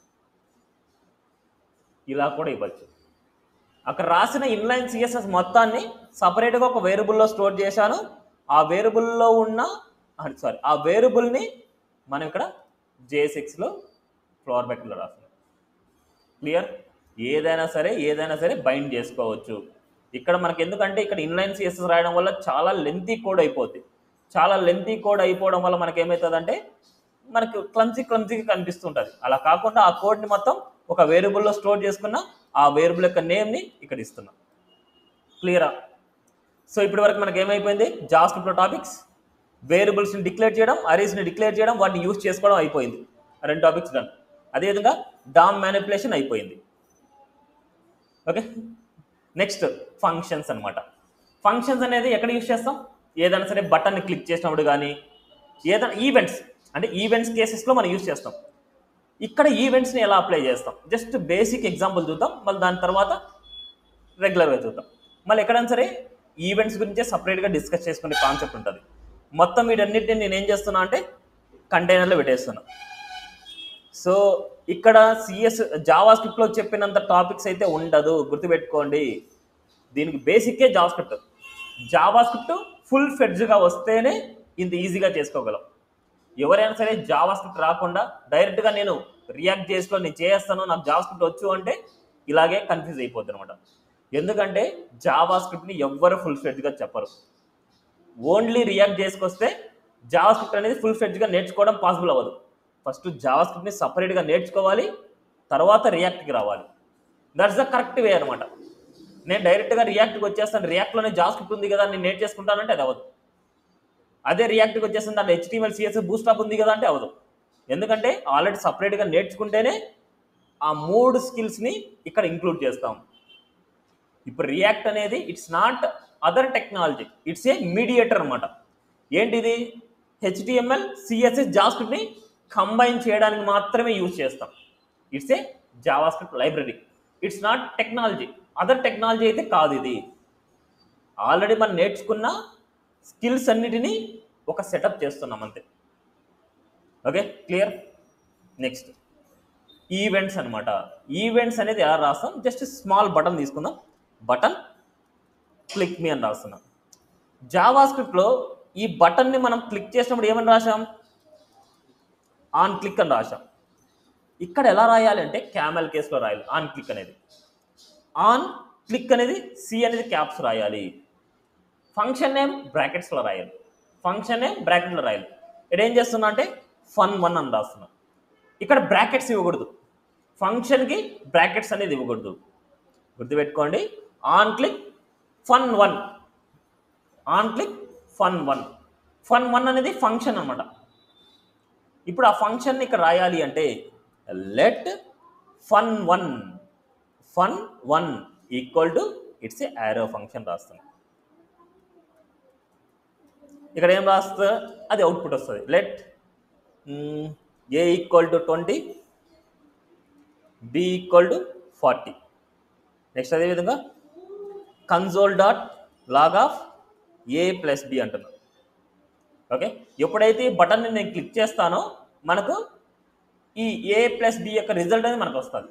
ఇలా కూడా ఇవ్వచ్చు. అక్కడ రాసిన ఇన్లైన్ సిఎస్ఎస్ మొత్తాన్ని సపరేట్గా ఒక వేరియబుల్లో స్టోర్ చేశాను. ఆ వేరియబుల్లో ఉన్న ఆ వేరియబుల్ని మనం ఇక్కడ JSXలో ఫ్లవర్ బ్రాకెట్లో రాస్తాం. క్లియర్? ఏదైనా సరే బైండ్ చేసుకోవచ్చు. ఇక్కడ మనకి ఎందుకంటే ఇక్కడ ఇన్లైన్ సిఎస్ఎస్ రాయడం వల్ల చాలా లెంతీ కోడ్ అయిపోద్ది. చాలా లెంతీ కోడ్ అయిపోవడం వల్ల మనకి ఏమవుతుందంటే మనకు క్లమ్జీగా కనిపిస్తుంటుంది. అలా కాకుండా ఆ కోడ్ని మొత్తం ఒక వేరియబుల్లో స్టోర్ చేసుకున్న ఆ వేరియబుల్ యొక్క నేమ్ని ఇక్కడ ఇస్తున్నాం. క్లియరా? సో ఇప్పటి వరకు మనకి ఏమైపోయింది, జావా స్క్రిప్ట్లో టాపిక్స్, వేరియబుల్స్ని డిక్లేర్ చేయడం, అరేస్ని డిక్లేర్ చేయడం, వాటిని యూజ్ చేసుకోవడం అయిపోయింది. 2 టాపిక్స్ డన్. అదేవిధంగా డామ్ మ్యానిపులేషన్ అయిపోయింది. ఓకే, నెక్స్ట్ ఫంక్షన్స్ అనమాట. ఫంక్షన్స్ అనేది ఎక్కడ యూజ్ చేస్తాం, ఏదైనా సరే బటన్ని క్లిక్ చేసినప్పుడు కానీ, ఏదైనా ఈవెంట్స్ కేసెస్లో మనం యూజ్ చేస్తాం. ఇక్కడ ఈవెంట్స్ని ఎలా అప్లై చేస్తాం, జస్ట్ బేసిక్ ఎగ్జాంపుల్ చూద్దాం, మళ్ళీ దాని తర్వాత రెగ్యులర్గా చూద్దాం. మళ్ళీ ఎక్కడైనా సరే ఈవెంట్స్ గురించే సపరేట్గా డిస్కస్ చేసుకునే కాన్సెప్ట్ ఉంటుంది. మొత్తం వీటన్నిటిని నేను ఏం చేస్తున్నా అంటే కంటైనర్లో పెట్టేస్తున్నా. సో ఇక్కడ జావా స్క్రిప్ట్లో చెప్పినంత టాపిక్స్ అయితే ఉండదు, గుర్తుపెట్టుకోండి. దీనికి బేసిక్కే JavaScript. JavaScript full ఫెడ్జ్గా వస్తేనే ఇంత ఈజీగా చేసుకోగలం. ఎవరైనా సరే జావా స్క్రిప్ట్ రాకుండా డైరెక్ట్గా నేను రియాక్ట్ చేసుకొని నేను చేస్తాను, నాకు జావా స్క్రిప్ట్ వచ్చు అంటే ఇలాగే కన్ఫ్యూజ్ అయిపోద్ది అనమాట. ఎందుకంటే జావా స్క్రిప్ట్ని ఎవ్వరు ఫుల్ ఫెడ్జ్గా చెప్పరు. ఓన్లీ రియాక్ట్ చేసుకొస్తే జావా స్క్రిప్ట్ అనేది ఫుల్ ఫెడ్జ్గా నేర్చుకోవడం పాసిబుల్ అవ్వదు. ఫస్ట్ జావా స్క్రిప్ట్ని సపరేట్గా నేర్చుకోవాలి, తర్వాత రియాక్ట్కి రావాలి. దట్స్ ద కరెక్ట్ వే అనమాట. నేను డైరెక్ట్గా రియాక్ట్కి వచ్చేస్తాను, రియాక్ట్లోనే జావా స్క్రిప్ట్ ఉంది కదా నేను నేర్చేసుకుంటానంటే అది అవ్వదు. అదే రియాక్ట్కి వచ్చేస్తాను, దాంట్లో HTML CSS బూస్టాప్ ఉంది కదా అంటే అవ్వదు. ఎందుకంటే ఆల్రెడీ సపరేట్గా నేర్చుకుంటేనే ఆ 3 స్కిల్స్ని ఇక్కడ ఇంక్లూడ్ చేస్తాం. ఇప్పుడు రియాక్ట్ అనేది it's not other technology. It's a mediator అనమాట. ఏంటిది? హెచ్టిఎంఎల్ సిఎస్ఎస్ జావాస్క్రిప్ట్ని కంబైన్ చేయడానికి మాత్రమే యూజ్ చేస్తాం. It's a JavaScript library. It's not technology. Other technology అయితే కాదు ఇది. ఆల్రెడీ మనం నేర్చుకున్న స్కిల్స్ అన్నిటినీ ఒక సెటప్ చేస్తున్నాం అంతే. Okay, clear? నెక్స్ట్ ఈవెంట్స్ అనమాట. ఈవెంట్స్ అనేది ఎలా రాస్తాం? జస్ట్ స్మాల్ బటన్ తీసుకుందాం. బటన్ క్లిక్ మీ అని రాస్తున్నాం. జావాస్క్రిప్ట్లో ఈ బటన్ని మనం క్లిక్ చేసినప్పుడు ఏమని రాసాం? ఆన్ క్లిక్ అని రాసాం. ఇక్కడ ఎలా రాయాలి అంటే క్యామెల్ కేసులో రాయాలి ఆన్ క్లిక్ అనేది. ఆన్ క్లిక్ అనేది సి అనేది క్యాప్స్ రాయాలి. ఫంక్షన్ నేమ్ బ్రాకెట్స్లో రాయాలి. ఫంక్షన్ నేమ్ బ్రాకెట్లో రాయాలి. ఇక్కడ ఏం చేస్తున్నా అంటే fun1 అని రాస్తున్నా. ఇక్కడ బ్రాకెట్స్ ఇవ్వకూడదు. ఫంక్షన్కి బ్రాకెట్స్ అనేది ఇవ్వకూడదు. గుర్తుపెట్టుకోండి. On click fun1, on click fun1. fun1 అనేది ఫంక్షన్ అనమాట. ఇప్పుడు ఆ ఫంక్షన్ ఇక్కడ రాయాలి అంటే let fun1 equal to it's a arrow function రాస్తున్నాం. ఇక్కడ ఏం రాస్తే అది అవుట్పుట్ వస్తుంది. Let A equal to 20, B equal to 40. Next అదేవిధంగా console dot log of A plus B అంటున్నాం. ఓకే, ఎప్పుడైతే ఈ బటన్ని నేను క్లిక్ చేస్తానో మనకు ఈ ఏ ప్లస్ బి యొక్క రిజల్ట్ అనేది మనకు వస్తుంది.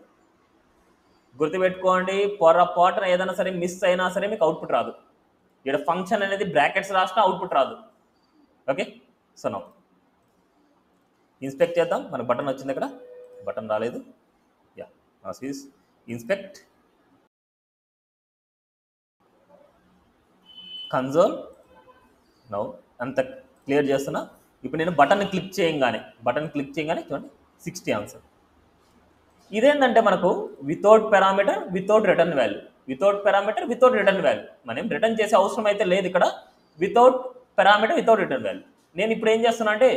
గుర్తుపెట్టుకోండి, పొరపాటున ఏదైనా సరే మిస్ అయినా సరే మీకు అవుట్పుట్ రాదు. ఇక్కడ ఫంక్షన్ అనేది బ్రాకెట్స్ రాసినా అవుట్పుట్ రాదు. ఓకే, సో నౌ ఇన్స్పెక్ట్ చేద్దాం. మన బటన్ వచ్చింది, ఇక్కడ బటన్ రాలేదు. Yeah, inspect console. నౌ అంత క్లియర్ చేస్తున్నా. ఇప్పుడు నేను బటన్ క్లిక్ చేయగానే చూడండి 60 ఆన్సర్. ఇదేంటంటే మనకు without parameter without return value, without parameter without return value. మనం రిటర్న్ చేసే అవసరం అయితే లేదు. ఇక్కడ without parameter without return value. నేను ఇప్పుడు ఏం చేస్తున్నా అంటే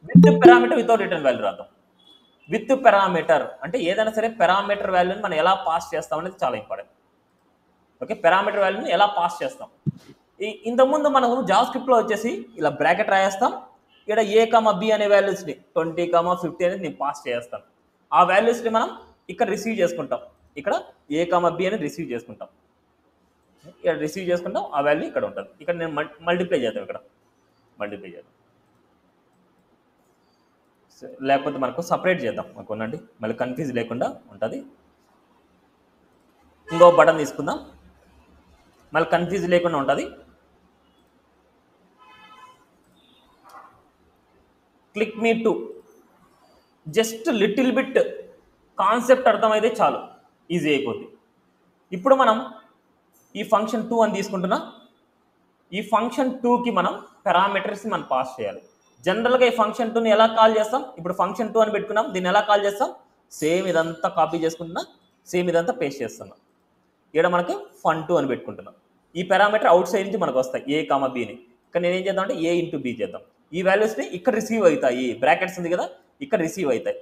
with parameter without return value రాద్దాం. విత్ పారామీటర్ అంటే ఏదైనా సరే పారామీటర్ వాల్యూని మనం ఎలా పాస్ చేస్తాం అనేది చాలా ఇంపార్టెంట్. ఓకే, పారామీటర్ వాల్యూని ఎలా పాస్ చేస్తాం. ఇంతకుముందు మనం జావాస్క్రిప్ట్లో వచ్చేసి ఇలా బ్రాకెట్ రాయేస్తాం. ఇక్కడ ఏ కామా బి అనే వాల్యూస్ని 20, 50 అనేది నేను పాస్ చేస్తాను. ఆ వాల్యూస్ని మనం ఇక్కడ రిసీవ్ చేసుకుంటాం. ఇక్కడ ఏ కామా బి అనేది రిసీవ్ చేసుకుంటాం. ఇక్కడ రిసీవ్ చేసుకుంటాం. ఆ వాల్యూ ఇక్కడ ఉంటుంది. ఇక్కడ నేను మల్టిప్లై చేద్దాం. ఇక్కడ మల్టిప్లై చేద్దాం, లేకపోతే మనకు సపరేట్ చేద్దాం. మనకు ఉండండి, మళ్ళీ కన్ఫ్యూజ్ లేకుండా ఉంటుంది. ఇంకో బటన్ తీసుకుందాం, మళ్ళీ కన్ఫ్యూజ్ లేకుండా ఉంటుంది. Click me to. Just little bit concept అర్థమైతే చాలు, ఈజీ అయిపోద్ది. ఇప్పుడు మనం ఈ ఫంక్షన్ 2 అని తీసుకుంటున్నా. ఈ ఫంక్షన్ 2కి మనం పారామీటర్స్ని మనం పాస్ చేయాలి. జనరల్గా ఈ ఫంక్షన్ 2ని ఎలా కాల్ చేస్తాం? ఇప్పుడు ఫంక్షన్ 2 అని పెట్టుకున్నాం. దీన్ని ఎలా కాల్ చేస్తాం? సేమ్ ఇదంతా కాపీ చేసుకుంటున్నా, సేమ్ ఇదంతా పేస్ట్ చేస్తున్నాం. ఇక్కడ మనకు fun2 అని పెట్టుకుంటున్నాం. ఈ పారామీటర్ అవుట్ సైడ్ నుంచి మనకు వస్తాయి, ఏ కామా బిని. ఇక్కడ నేను ఏం చేద్దాం అంటే ఏ ఇంటూ బి చేద్దాం. ఈ వాల్యూస్ని ఇక్కడ రిసీవ్ అవుతాయి. బ్రాకెట్స్ ఉంది కదా, ఇక్కడ రిసీవ్ అవుతాయి.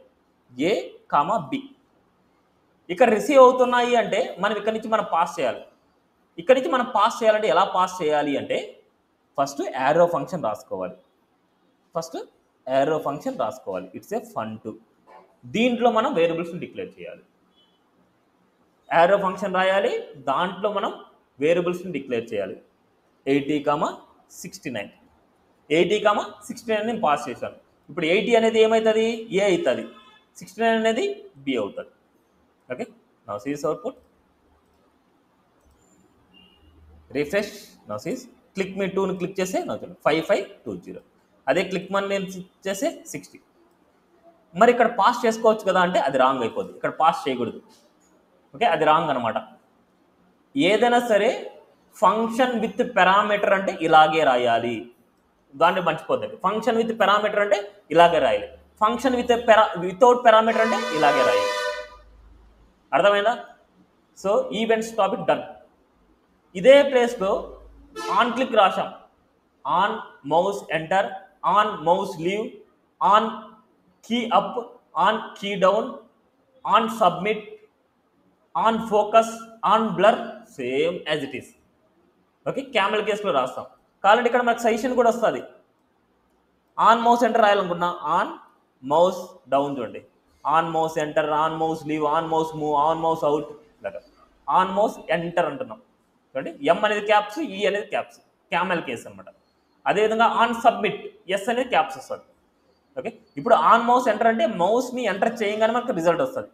ఏ కామా బి ఇక్కడ రిసీవ్ అవుతున్నాయి అంటే మనం ఇక్కడ నుంచి మనం పాస్ చేయాలి. ఇక్కడ నుంచి మనం పాస్ చేయాలంటే ఎలా పాస్ చేయాలి అంటే ఫస్ట్ యారో ఫంక్షన్ రాసుకోవాలి. It's a fun2. దీంట్లో మనం వేరియబుల్స్ని డిక్లేర్ చేయాలి. యారో ఫంక్షన్ రాయాలి, దాంట్లో మనం వేరియబుల్స్ని డిక్లేర్ చేయాలి. 80, 69 నేను పాస్ చేశాను. ఇప్పుడు 80 అనేది ఏమవుతుంది? ఏ అవుతుంది. 69 అనేది బి అవుతుంది. Okay, now sees output. Refresh. Now sees click me 2ని క్లిక్ చేస్తే నౌ 5520. అదే క్లిక్ మని నేను చేస్తే 60. మరి ఇక్కడ పాస్ చేసుకోవచ్చు కదా అంటే అది రాంగ్ అయిపోద్ది. ఇక్కడ పాస్ చేయకూడదు. ఓకే, అది రాంగ్ అనమాట. ఏదైనా సరే ఫంక్షన్ విత్ పారామీటర్ అంటే ఇలాగే రాయాలి. దాన్ని మర్చిపోద్దండి. ఫంక్షన్ విత్ పారామీటర్ అంటే ఇలాగే రాయాలి. ఫంక్షన్ వితౌట్ పారామీటర్ అంటే ఇలాగే రాయాలి. అర్థమైందా? So events topic done. ఇదే ప్లేస్లో ఆన్ క్లిక్ రాశాం. On mouse enter, on mouse leave, on key up, on key down, on submit, on focus, on blur, same as it is. Okay, camel కేసులో రాస్తాం. కాబట్టి ఇక్కడ మనకు సజెషన్ కూడా వస్తుంది. ఆన్ మౌస్ ఎంటర్ రాయాలనుకున్నా ఆన్ మౌస్ డౌన్ చూడండి, on mouse enter, on mouse leave, on mouse move, on mouse out, ఇలాగా ఆన్ మౌస్ ఎంటర్ అంటున్నాం చూడండి. ఎం అనేది క్యాప్స్, ఈ అనేది క్యాప్స్, క్యామెల్ కేస్ అనమాట. అదేవిధంగా ఆన్ సబ్మిట్, ఎస్ అనేది క్యాప్స్ వస్తుంది. ఓకే, ఇప్పుడు ఆన్ మౌస్ ఎంటర్ అంటే మౌస్ని ఎంటర్ చేయగానే మనకు రిజల్ట్ వస్తుంది.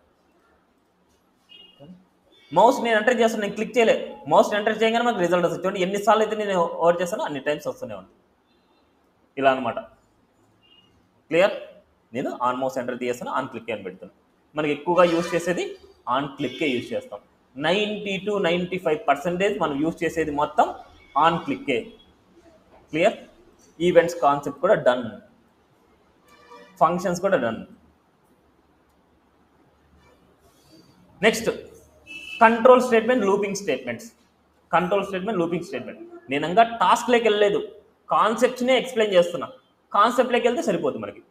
మౌస్ నేను ఎంటర్ చేస్తాను, నేను క్లిక్ చేయలేదు, మౌస్ ఎంటర్ చేయగానే మనకు రిజల్ట్ వస్తుంది. చూడండి ఎన్నిసార్లు అయితే నేను ఓవర్ చేస్తానో అన్ని టైమ్స్ వస్తూనే ఉంది ఇలా అనమాట. క్లియర్? నేను ఆన్ మౌస్ ఎంటర్ చేస్తాను, ఆన్ క్లిక్ అని పెడుతున్నాను. మనకి ఎక్కువగా యూజ్ చేసేది ఆన్ క్లిక్కే యూజ్ చేస్తాం. 90 to 95% మనం యూజ్ చేసేది మొత్తం ఆన్ క్లిక్కే. క్లియర్? ఈవెంట్స్ కాన్సెప్ట్ కూడా డన్, ఫంక్షన్స్ కూడా done. Next control statement, looping statements. Control statement, looping statement. నేను ఇంకా టాస్క్లోకి వెళ్ళలేదు, కాన్సెప్ట్స్నే ఎక్స్ప్లెయిన్ చేస్తున్నా. కాన్సెప్ట్లోకి వెళ్తే సరిపోతుంది మనకి.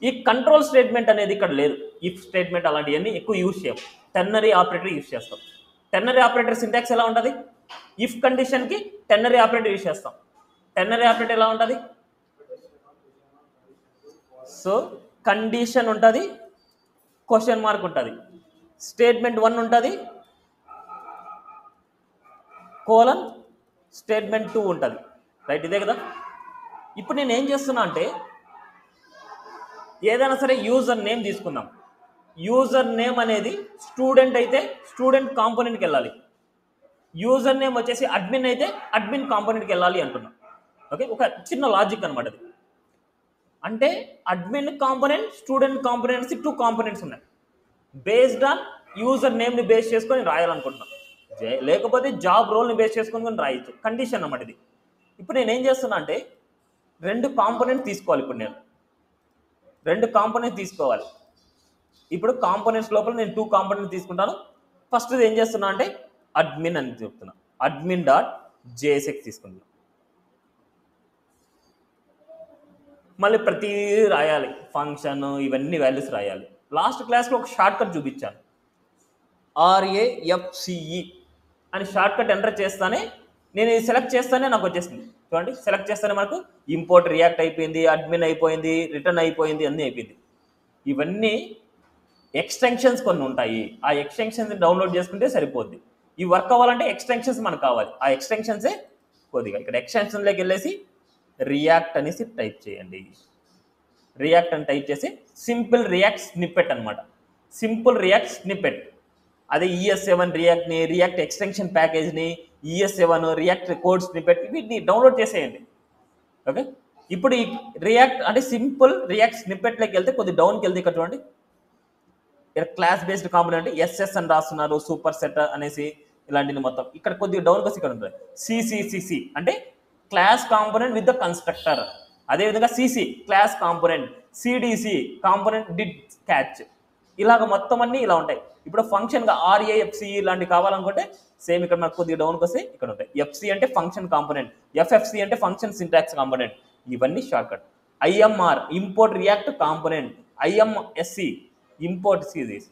ఈ కంట్రోల్ స్టేట్మెంట్ అనేది ఇక్కడ లేదు. ఇఫ్ స్టేట్మెంట్ అలాంటివన్నీ ఎక్కువ యూజ్ చేయం, టెర్నరీ ఆపరేటర్ యూజ్ చేస్తాం. టెర్నరీ ఆపరేటర్ సింటాక్స్ ఎలా ఉంటుంది? ఇఫ్ కండిషన్కి టెర్నరీ ఆపరేటర్ యూజ్ చేస్తాం. టెర్నరీ ఆపరేటర్ ఎలా ఉంటుంది? సో కండిషన్ ఉంటుంది, క్వశ్చన్ మార్క్ ఉంటుంది, స్టేట్మెంట్ 1 ఉంటుంది, కోలన్ స్టేట్మెంట్ 2 ఉంటుంది. రైట్, ఇదే కదా. ఇప్పుడు నేను ఏం చేస్తున్నా అంటే ఏదైనా సరే యూజర్ నేమ్ తీసుకుందాం. యూజర్ నేమ్ అనేది స్టూడెంట్ అయితే స్టూడెంట్ కాంపోనెంట్కి వెళ్ళాలి, యూజర్ నేమ్ వచ్చేసి అడ్మిన్ అయితే అడ్మిన్ కాంపోనెంట్కి వెళ్ళాలి అంటున్నాం. ఓకే, ఒక చిన్న లాజిక్ అనమాట అది. అంటే admin component, student components 2 components ఉన్నాయి. బేస్డ్ ఆన్ యూజర్ నేమ్ని బేస్ చేసుకొని రాయాలనుకుంటున్నాం, లేకపోతే జాబ్ రోల్ని బేస్ చేసుకొని రాయొచ్చు. కండిషన్ అన్నమాట ఇది. ఇప్పుడు నేను ఏం చేస్తున్నా అంటే 2 కాంపోనెంట్ తీసుకోవాలి. ఇప్పుడు నేను 2 కాంపోనెంట్స్ తీసుకోవాలి. ఇప్పుడు కాంపోనెంట్స్ లోపల నేను 2 కాంపోనెంట్స్ తీసుకుంటాను. ఫస్ట్ ఏం చేస్తున్నా అంటే అడ్మిన్ అని చెప్తున్నా, అడ్మిన్ డాట్ జేఎస్ఎక్స్ తీసుకుంటున్నా. మళ్ళీ ప్రతిదీ రాయాలి, ఫంక్షన్ ఇవన్నీ వాల్యూస్ రాయాలి. లాస్ట్ క్లాస్లో ఒక షార్ట్ కట్ చూపించాను, RAFCE అని షార్ట్ కట్ ఎంటర్ చేస్తానే నేను ఇది సెలెక్ట్ చేస్తానే నాకు వచ్చేసింది. చూడండి, సెలెక్ట్ చేస్తానే మనకు ఇంపోర్ట్ రియాక్ట్ అయిపోయింది, అడ్మిన్ అయిపోయింది, రిటర్న్ అయిపోయింది, అన్నీ అయిపోయింది. ఇవన్నీ ఎక్స్టెన్షన్స్ కొన్ని ఉంటాయి, ఆ ఎక్స్టెన్షన్స్ డౌన్లోడ్ చేసుకుంటే సరిపోద్ది. ఈ వర్క్ అవ్వాలంటే ఎక్స్టెన్షన్స్ మనకు కావాలి, ఆ ఎక్స్టెన్షన్సే కొద్దిగా. ఇక్కడ ఎక్స్టెన్షన్లోకి వెళ్ళేసి రియాక్ట్ అనేసి టైప్ చేయండి. రియాక్ట్ అని టైప్ చేసి సింపుల్ రియాక్ట్ స్నిప్పెట్ అనమాట, సింపుల్ రియాక్ట్ స్నిప్పెట్. అదే ES7 రియాక్ట్ని, రియాక్ట్ ఎక్స్టెన్షన్ ప్యాకేజ్ని, ES7 రియాక్ట్ కోడ్ స్నిప్పెట్ వీటిని డౌన్లోడ్ చేసేయండి. ఓకే, ఇప్పుడు ఈ రియాక్ట్ అంటే సింపుల్ రియాక్ట్ స్నిప్పెట్లోకి వెళ్తే కొద్ది డౌన్కి వెళ్తే ఇక్కడ చూడండి, ఇక్కడ క్లాస్ బేస్డ్ కాంపోనెంట్ SS అని రాస్తున్నారు, సూపర్ సెట్ అనేసి ఇలాంటివి మొత్తం. ఇక్కడ కొద్దిగా డౌన్కి వచ్చి ఇక్కడ ఉంటుంది CCCC అంటే class component with the constructor. అదేవిధంగా CC class component, CDC component did catch, ఇలాగ మొత్తం అన్నీ ఇలా ఉంటాయి. ఇప్పుడు ఫంక్షన్గా RAFCE ఇలాంటివి కావాలనుకుంటే సేమ్ ఇక్కడ మనకు కొద్దిగా డౌన్కి వస్తే ఇక్కడ ఉంటాయి. FC అంటే ఫంక్షన్ కాంపోనెంట్, FFC అంటే ఫంక్షన్ సింటాక్స్ కాంపోనెంట్, ఇవన్నీ short cut. IMR import react component, IMSC import series,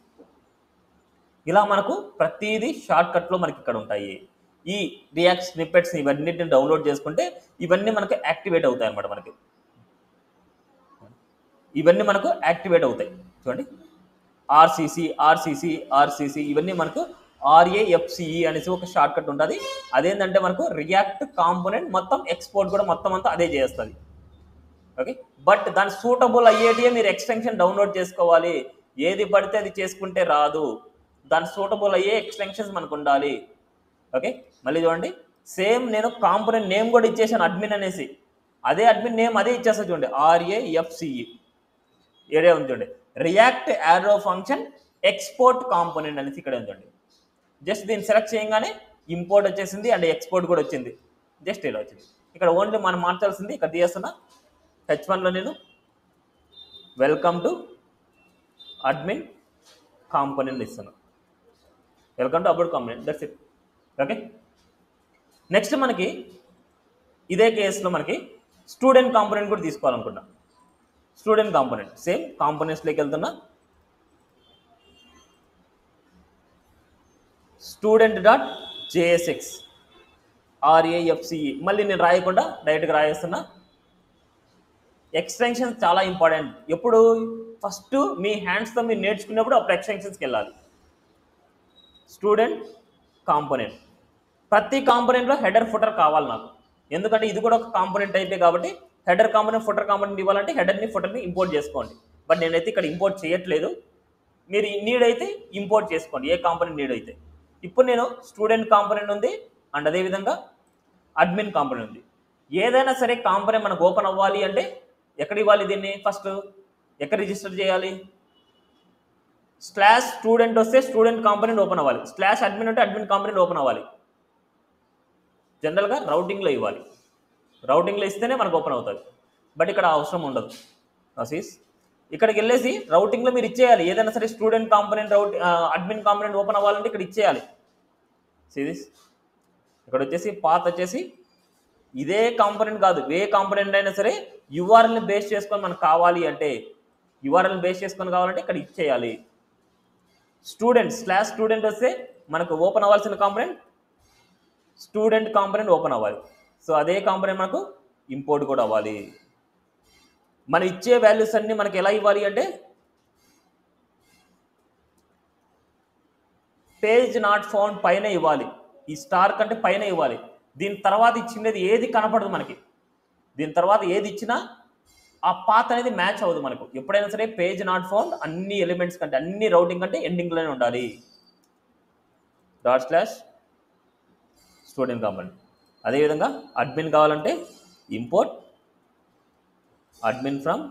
ఇలా మనకు ప్రతిదీ షార్ట్ కట్లో మనకి ఇక్కడ ఉంటాయి. ఈ రియాక్ట్ స్నిప్పెట్స్ ఇవన్నిటిని డౌన్లోడ్ చేసుకుంటే ఇవన్నీ మనకు యాక్టివేట్ అవుతాయి అన్నమాట. మనకి ఇవన్నీ మనకు యాక్టివేట్ అవుతాయి. చూడండి, RCC ఇవన్నీ మనకు RAFCE అనేసి ఒక షార్ట్ కట్ ఉంటుంది. అదేంటంటే మనకు రియాక్ట్ కాంపోనెంట్ మొత్తం ఎక్స్పోర్ట్ కూడా మొత్తం అంతా అదే చేస్తుంది. ఓకే, బట్ దాని సూటబుల్ అయ్యేటివే మీరు ఎక్స్టెన్షన్ డౌన్లోడ్ చేసుకోవాలి. ఏది పడితే అది చేసుకుంటే రాదు, దాని సూటబుల్ అయ్యే ఎక్స్టెన్షన్స్ మనకు ఉండాలి. ఓకే, మళ్ళీ చూడండి, సేమ్ నేను కాంపోనెంట్ నేమ్ కూడా ఇచ్చేసాను అడ్మిన్ అనేసి, అదే అడ్మిన్ నేమ్ అదే ఇచ్చేస్తా. చూడండి, RAFCE ఏరియా ఉంది చూడండి, react arrow function export component అనేసి ఇక్కడ ఉందండి. జస్ట్ దీన్ని సెలెక్ట్ చేయగానే ఇంపోర్ట్ వచ్చేసింది అండ్ ఎక్స్పోర్ట్ కూడా వచ్చింది. జస్ట్ ఇలా వచ్చింది. ఇక్కడ ఓన్లీ మనం మార్చాల్సింది ఇక్కడ తీస్తున్నా H1లో నేను వెల్కమ్ టు అడ్మిన్ కాంపోనెంట్ ఇస్తున్నాను, welcome to upload component, that's it. Okay, next మనకి ఇదే కేసులో మనకి స్టూడెంట్ కాంపోనెంట్ కూడా తీసుకోవాలనుకుంటా. స్టూడెంట్ కాంపోనెంట్ సేమ్ కాంపోనెంట్స్లోకి వెళ్తున్నా, స్టూడెంట్ డాట్ JSX RAFCE మళ్ళీ నేను రాయకుండా డైరెక్ట్గా రాయేస్తున్నా. ఎక్స్టెన్షన్స్ చాలా ఇంపార్టెంట్. ఎప్పుడు ఫస్ట్ మీ హ్యాండ్స్తో మీరు నేర్చుకున్నప్పుడు అప్పుడు ఎక్స్టెన్షన్స్కి వెళ్ళాలి. స్టూడెంట్ కాంపోనెంట్, ప్రతి కాంపోనెంట్లో హెడర్ ఫుటర్ కావాలి నాకు, ఎందుకంటే ఇది కూడా ఒక కాంపోనెంట్ టైపే కాబట్టి హెడర్ కాంపోనెంట్ ఫుటర్ కాంపోనెంట్ ఇవ్వాలంటే హెడర్ని ఫుటర్ని ఇంపోర్ట్ చేసుకోండి. బట్ నేనైతే ఇక్కడ ఇంపోర్ట్ చేయట్లేదు, మీరు నీడ్ అయితే ఇంపోర్ట్ చేసుకోండి ఏ కాంపోనెంట్ నీడ్ అయితే. ఇప్పుడు నేను స్టూడెంట్ కాంపోనెంట్ ఉంది అండ్ అదేవిధంగా అడ్మిన్ కాంపోనెంట్ ఉంది. ఏదైనా సరే కాంపోనెంట్ మనకు ఓపెన్ అవ్వాలి అంటే ఎక్కడ ఇవ్వాలి దీన్ని, ఫస్ట్ ఎక్కడ రిజిస్టర్ చేయాలి, /స్టూడెంట్ వస్తే స్టూడెంట్ కాంపోనెంట్ ఓపెన్ అవ్వాలి, /అడ్మిన్ అంటే అడ్మిన్ కాంపోనెంట్ ఓపెన్ అవ్వాలి. జనరల్గా రౌటింగ్లో ఇవ్వాలి, రౌటింగ్లో ఇస్తేనే మనకు ఓపెన్ అవుతుంది. బట్ ఇక్కడ అవసరం ఉండదు. అసీస్ ఇక్కడికి వెళ్ళేసి రౌటింగ్లో మీరు ఇచ్చేయాలి, ఏదైనా సరే student component admin component open అవ్వాలంటే ఇక్కడ ఇచ్చేయాలి. సిరీస్ ఇక్కడ వచ్చేసి పాత్ వచ్చేసి ఇదే కాంపోనెంట్ కాదు, ఏ కాంపోనెంట్ అయినా సరే యూఆర్ఎల్ని బేస్ చేసుకొని మనకు కావాలి అంటే, యూఆర్ఎల్ని బేస్ చేసుకొని కావాలంటే ఇక్కడ ఇచ్చేయాలి. /స్టూడెంట్ వస్తే మనకు ఓపెన్ అవ్వాల్సిన కాంపోనెంట్ స్టూడెంట్ కాంపోనెంట్ ఓపెన్ అవ్వాలి. సో అదే కాంపోనెంట్ మనకు ఇంపోర్ట్ కూడా అవ్వాలి. మనం ఇచ్చే వాల్యూస్ అన్ని మనకి ఎలా ఇవ్వాలి అంటే పేజ్ నాట్ ఫౌండ్ పైన ఇవ్వాలి, ఈ స్టార్ కంటే పైన ఇవ్వాలి. దీని తర్వాత ఇచ్చినది ఏది కనపడదు మనకి, దీని తర్వాత ఏది ఇచ్చినా ఆ పాత్ అనేది మ్యాచ్ అవ్వదు మనకు. ఎప్పుడైనా సరే పేజ్ నాట్ ఫౌండ్ అన్ని ఎలిమెంట్స్ కంటే అన్ని రౌటింగ్ కంటే ఎండింగ్లోనే ఉండాలి. /Student component. అదేవిధంగా అడ్మిన్ కావాలంటే import admin from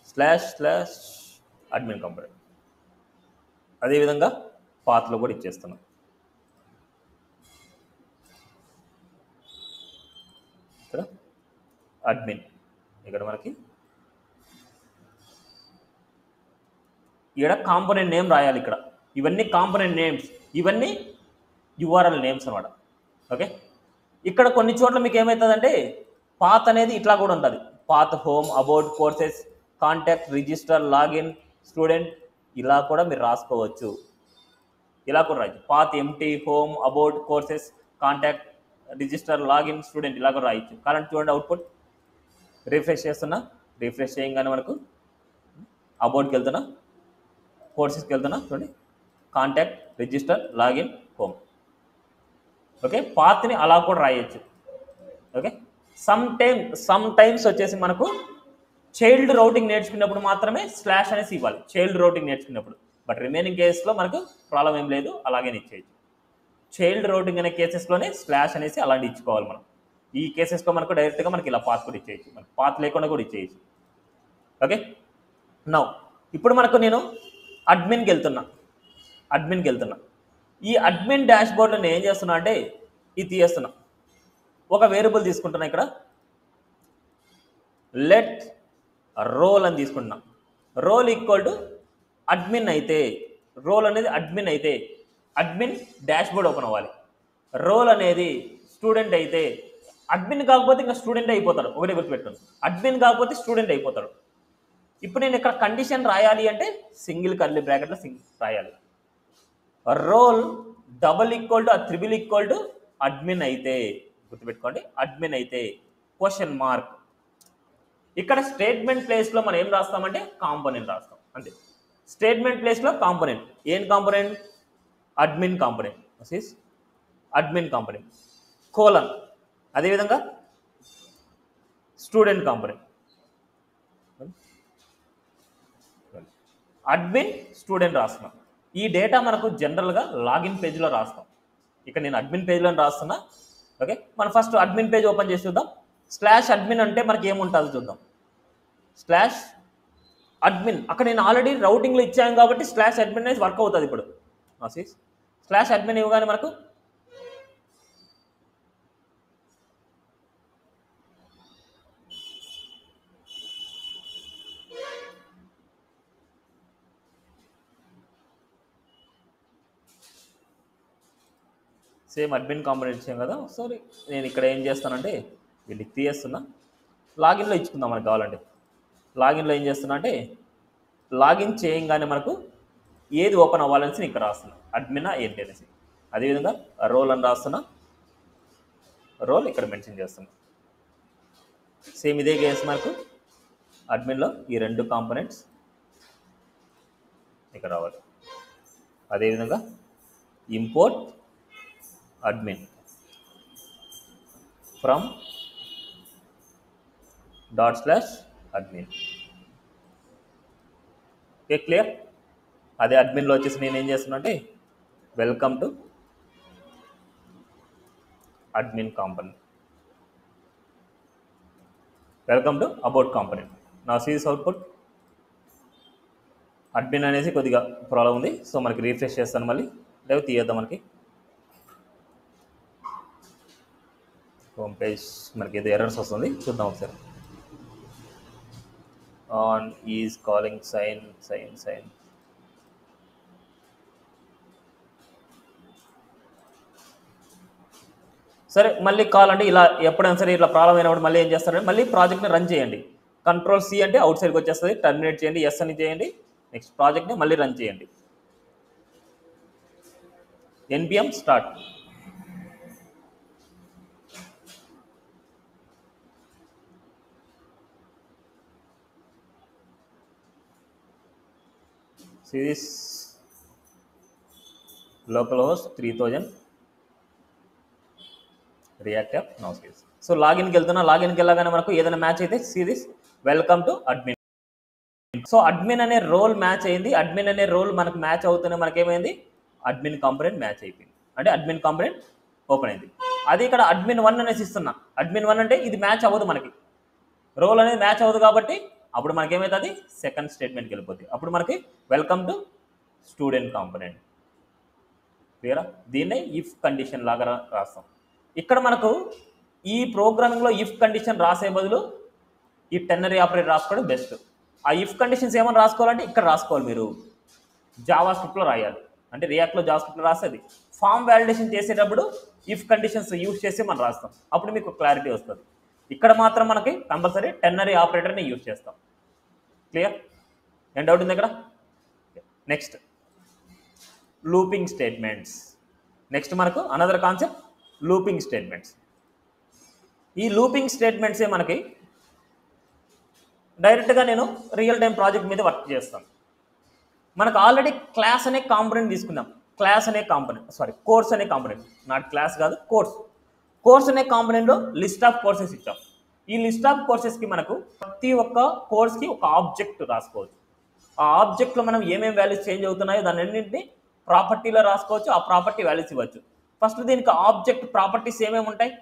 //admin component. అదేవిధంగా పాత్లో కూడా ఇచ్చేస్తున్నాం. ఇక్కడ అడ్మిన్, ఇక్కడ మనకి ఇక్కడ కాంపోనెంట్ నేమ్ రాయాలి. ఇక్కడ ఇవన్నీ కాంపోనెంట్ నేమ్స్, ఇవన్నీ యూఆర్ఎల్ నేమ్స్ అనమాట. ఓకే, ఇక్కడ కొన్ని చోట్ల మీకు ఏమవుతుందంటే పాత్ అనేది ఇట్లా కూడా ఉంటుంది, path home, about, courses, contact, register, login, student, ఇలా కూడా మీరు రాసుకోవచ్చు. ఇలా కూడా రాయచ్చు, path empty, home, about, courses, contact, register, login, student, ఇలా కూడా రాయొచ్చు. కరెంట్ చూడండి అవుట్పుట్, రిఫ్రెష్ చేస్తున్నా, రిఫ్రెష్ చేయగానే మనకు అబౌట్కి వెళ్తున్నా, కోర్సెస్కి వెళ్తున్నా, చూడండి contact, register, login, home. Okay, పాత్ని అలా కూడా రాయొచ్చు. ఓకే, సమ్ టైమ్స్ వచ్చేసి మనకు చైల్డ్ రౌటింగ్ నేర్చుకున్నప్పుడు మాత్రమే / అనేసి ఇవ్వాలి, చైల్డ్ రౌటింగ్ నేర్చుకున్నప్పుడు. బట్ రిమైనింగ్ కేసెస్లో మనకు ప్రాబ్లం ఏం లేదు, అలాగే ఇచ్చేయచ్చు. చైల్డ్ రౌటింగ్ అనే కేసెస్లోనే / అనేసి అలాంటి ఇచ్చుకోవాలి మనం. ఈ కేసెస్లో మనకు డైరెక్ట్గా మనకి ఇలా పాత్ కూడా ఇచ్చేయచ్చు, మనకి పాత్ లేకుండా కూడా ఇచ్చేయచ్చు. ఓకే, నౌ ఇప్పుడు మనకు నేను అడ్మిన్కి వెళ్తున్నా. ఈ అడ్మిన్ డాష్ బోర్డ్లో నేను ఏం చేస్తున్నా అంటే ఇది తీయేస్తున్నా, ఒక వేరియబుల్ తీసుకుంటున్నా. ఇక్కడ లెట్ రోల్ అని తీసుకుంటున్నా. రోల్ ఈక్వల్ టు అడ్మిన్ అయితే, రోల్ అనేది అడ్మిన్ అయితే అడ్మిన్ డాష్ బోర్డ్ ఓపెన్ అవ్వాలి. రోల్ అనేది స్టూడెంట్ అయితే, అడ్మిన్ కాకపోతే ఇంకా స్టూడెంట్ అయిపోతాడు. ఒకటే గుర్తుపెట్టుకోండి, అడ్మిన్ కాకపోతే స్టూడెంట్ అయిపోతాడు. ఇప్పుడు నేను ఇక్కడ కండిషన్ రాయాలి అంటే సింగిల్ కర్లీ బ్రాకెట్లో రాయాలి. రోల్ == అడ్మిన్ అయితే, గుర్తుపెట్టుకోండి, అడ్మిన్ అయితే క్వశ్చన్ మార్క్. ఇక్కడ స్టేట్మెంట్ ప్లేస్లో మనం ఏం రాస్తామంటే కాంపోనెంట్ రాస్తాం అంతే. స్టేట్మెంట్ ప్లేస్లో కాంపోనెంట్, ఏం component, admin component, admin component colon, అదేవిధంగా స్టూడెంట్ కాంపోనెంట్, అడ్మిన్ స్టూడెంట్ రాస్తున్నాం. ఈ డేటా మనకు జనరల్గా లాగిన్ పేజ్లో రాస్తాం. ఇక్కడ నేను అడ్మిన్ పేజ్లో రాస్తున్నా. ఓకే, మనం ఫస్ట్ అడ్మిన్ పేజ్ ఓపెన్ చేసి చూద్దాం. /అడ్మిన్ అంటే మనకి ఏముంటుందో చూద్దాం. /అడ్మిన్ అక్కడ నేను ఆల్రెడీ రౌటింగ్లో ఇచ్చాను కాబట్టి /అడ్మిన్ అనేది వర్క్ అవుతుంది. ఇప్పుడు /అడ్మిన్ ఇవ్వగానే మనకు సేమ్ అడ్మిన్ కాంపోనెంట్ ఇచ్చాం కదా. సారీ, నేను ఇక్కడ ఏం చేస్తానంటే వీళ్ళకి తీయేస్తున్నా. లాగిన్లో ఇచ్చుకుందాం మనకు కావాలంటే. లాగిన్లో ఏం చేస్తున్నా అంటే లాగిన్ చేయగానే మనకు ఏది ఓపెన్ అవ్వాలనేసి ఇక్కడ రాస్తున్నా, అడ్మినా ఏంటి అనేసి. అదేవిధంగా రోల్ అని రాస్తున్నా, రోల్ ఇక్కడ మెన్షన్ చేస్తున్నా. సేమ్ ఇదే కేసు మనకు అడ్మిన్లో ఈ 2 కాంపోనెంట్స్ ఇక్కడ రావాలి. అదేవిధంగా import admin from ./admin. Okay, clear. అదే అడ్మిన్లో వచ్చేసి నేను ఏం చేస్తున్నా అంటే welcome to admin component, welcome to about component. నా సీరీస్ అవుట్పుట్ అడ్మిన్ అనేసి కొద్దిగా ప్రాబ్లం ఉంది, సో మనకి రీఫ్రెష్ చేస్తాను, మళ్ళీ లేకపోతే తీయద్దాం. మనకి హోమ్ పేజ్ మనకి ఏదో ఎర్రర్స్ వస్తుంది, చూద్దాం ఒకసారి. On is calling sign. సరే, మళ్ళీ కాల్ అంటే ఇలా ఎప్పుడైనా సరే ఇట్లా ప్రాబ్లం అయినప్పుడు మళ్ళీ ఏం చేస్తారంటే మళ్ళీ ప్రాజెక్ట్ని రన్ చేయండి. కంట్రోల్ సి అంటే అవుట్ సైడ్కి వచ్చేస్తుంది, టర్మినేట్ చేయండి, ఎస్ అని చేయండి, నెక్స్ట్ ప్రాజెక్ట్ని మళ్ళీ రన్ చేయండి. npm start. Series local host 3000 React app no series. So లాగిన్కి వెళ్తున్నా, లాగిన్కి వెళ్ళగానే మనకు ఏదైనా మ్యాచ్ అయితే series welcome to admin. So admin అనే రోల్ మ్యాచ్ అయింది. అడ్మిన్ అనే రోల్ మనకు మ్యాచ్ అవుతూనే మనకేమైంది, అడ్మిన్ కాంపోనెంట్ మ్యాచ్ అయిపోయింది, అంటే అడ్మిన్ కాంపోనెంట్ ఓపెన్ అయింది. అది ఇక్కడ admin 1 అనేసి ఇస్తున్నా. admin 1 అంటే ఇది మ్యాచ్ అవ్వదు, మనకి రోల్ అనేది మ్యాచ్ అవ్వదు, కాబట్టి అప్పుడు మనకి ఏమవుతుంది, సెకండ్ స్టేట్మెంట్కి వెళ్ళిపోతుంది. అప్పుడు మనకి వెల్కమ్ టు స్టూడెంట్ కాంపోనెంట్. క్లియరా? దీన్నే ఇఫ్ కండిషన్ లాగా రాస్తాం. ఇక్కడ మనకు ఈ ప్రోగ్రామింగ్లో ఇఫ్ కండిషన్ రాసే బదులు ఈ టెర్నరీ ఆపరేటర్ రాసుకోవడం బెస్ట్. ఆ ఇఫ్ కండిషన్స్ ఏమైనా రాసుకోవాలంటే ఇక్కడ రాసుకోవాలి, మీరు జావా స్క్రిప్ట్లో రాయాలి. అంటే రియాక్ట్లో జావా స్క్రిప్ట్లో రాసేది ఫామ్ వ్యాలిడేషన్ చేసేటప్పుడు ఇఫ్ కండిషన్స్ యూజ్ చేసి మనం రాస్తాం, అప్పుడు మీకు క్లారిటీ వస్తుంది. ఇక్కడ మాత్రం మనకి కంపల్సరీ టెర్నరీ ఆపరేటర్ని యూజ్ చేస్తాం. క్లియర్? ఏం డౌట్ ఉంది ఇక్కడ? Next looping statements. నెక్స్ట్ మనకు అనదర్ కాన్సెప్ట్ లూపింగ్ స్టేట్మెంట్స్. ఈ లూపింగ్ స్టేట్మెంట్సే మనకి డైరెక్ట్గా నేను రియల్ టైం ప్రాజెక్ట్ మీద వర్క్ చేస్తాను. మనకు ఆల్రెడీ క్లాస్ అనే కాంపోనెంట్ తీసుకున్నాం. కోర్స్ అనే కాంపోనెంట్, నాట్ క్లాస్ కాదు, కోర్స్ అనే కాంపోనెంట్లో లిస్ట్ ఆఫ్ కోర్సెస్ ఇచ్చాం. ఈ లిస్ట్ ఆఫ్ కోర్సెస్కి మనకు ప్రతి ఒక్క కోర్స్కి ఒక ఆబ్జెక్ట్ రాసుకోవచ్చు. ఆ ఆబ్జెక్ట్లో మనం ఏమేమి వాల్యూస్ చేంజ్ అవుతున్నాయో దాని అన్నింటినీ ప్రాపర్టీలో రాసుకోవచ్చు, ఆ ప్రాపర్టీ వాల్యూస్ ఇవ్వచ్చు. ఫస్ట్ దీనికి ఆబ్జెక్ట్ ప్రాపర్టీస్ ఏమేమి ఉంటాయి,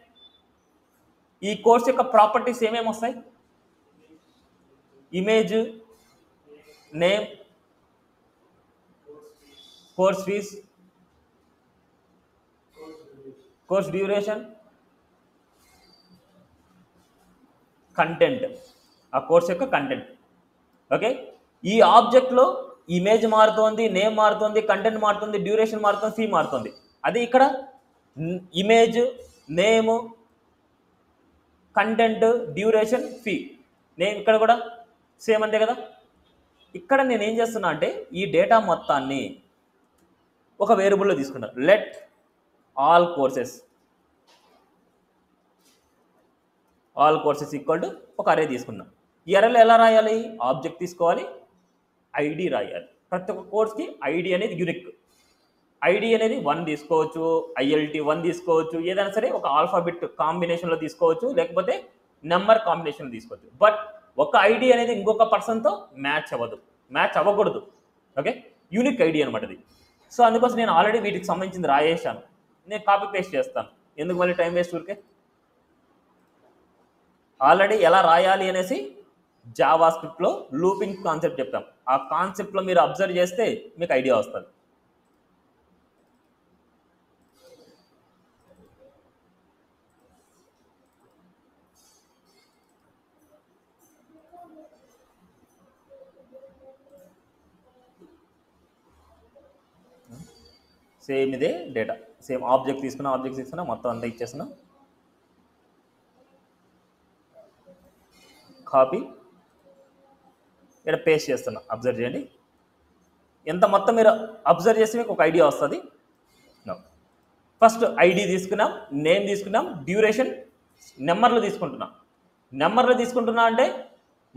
ఈ కోర్స్ యొక్క ప్రాపర్టీస్ ఏమేమి వస్తాయి, image, name, course fees, course duration, content, ఆ కోర్స్ యొక్క కంటెంట్. ఓకే, ఈ ఆబ్జెక్ట్లో ఇమేజ్ మారుతోంది, నేమ్ మారుతుంది, కంటెంట్ మారుతుంది, డ్యూరేషన్ మారుతుంది, ఫీ మారుతుంది. అదే ఇక్కడ image, name, content, duration, fee, name ఇక్కడ కూడా సేమ్ అంతే కదా. ఇక్కడ నేను ఏం చేస్తున్నా అంటే ఈ డేటా మొత్తాన్ని ఒక వేరియబుల్లో తీసుకున్నాను. Let all courses equal to ఒక అరే తీసుకున్నాం. ఈ అరేలో ఎలా రాయాలి, ఆబ్జెక్ట్ తీసుకోవాలి, ఐడి రాయాలి. ప్రతి ఒక్క కోర్స్కి ఐడి అనేది యూనిక్. ఐడి అనేది 1 తీసుకోవచ్చు, ILT 1 తీసుకోవచ్చు, ఏదైనా సరే ఒక ఆల్ఫాబెట్ కాంబినేషన్లో తీసుకోవచ్చు, లేకపోతే నెంబర్ కాంబినేషన్లో తీసుకోవచ్చు. బట్ ఒక ఐడి అనేది ఇంకొక పర్సన్తో మ్యాచ్ అవ్వకూడదు. ఓకే, యూనిక్ ఐడి అనమాట ఇది. సో అందుకోసం నేను ఆల్రెడీ వీటికి సంబంధించింది రాయేసాను. నేను కాపీ పేస్ట్ చేస్తాను, ఎందుకు మళ్ళీ టైం వేస్ట్ ఊరికే. ఆల్రెడీ ఎలా రాయాలి అనేసి జావా స్క్రిప్ట్లో లూపింగ్ కాన్సెప్ట్ చెప్తాం. ఆ కాన్సెప్ట్లో మీరు అబ్జర్వ్ చేస్తే మీకు ఐడియా వస్తుంది. సేమ్ ఇదే డేటా, సేమ్ ఆబ్జెక్ట్ తీసుకున్నా, మొత్తం అంతా ఇచ్చేస్తున్నా. కాపీ ఇక్కడ పేస్ట్ చేస్తున్నా. అబ్జర్వ్ చేయండి, ఎంత మొత్తం మీరు అబ్జర్వ్ చేస్తే మీకు ఒక ఐడియా వస్తుంది. ఫస్ట్ ఐడి తీసుకున్నాం, నేమ్ తీసుకున్నాం, డ్యూరేషన్ నెంబర్లు తీసుకుంటున్నాం. నెంబర్లు తీసుకుంటున్నా అంటే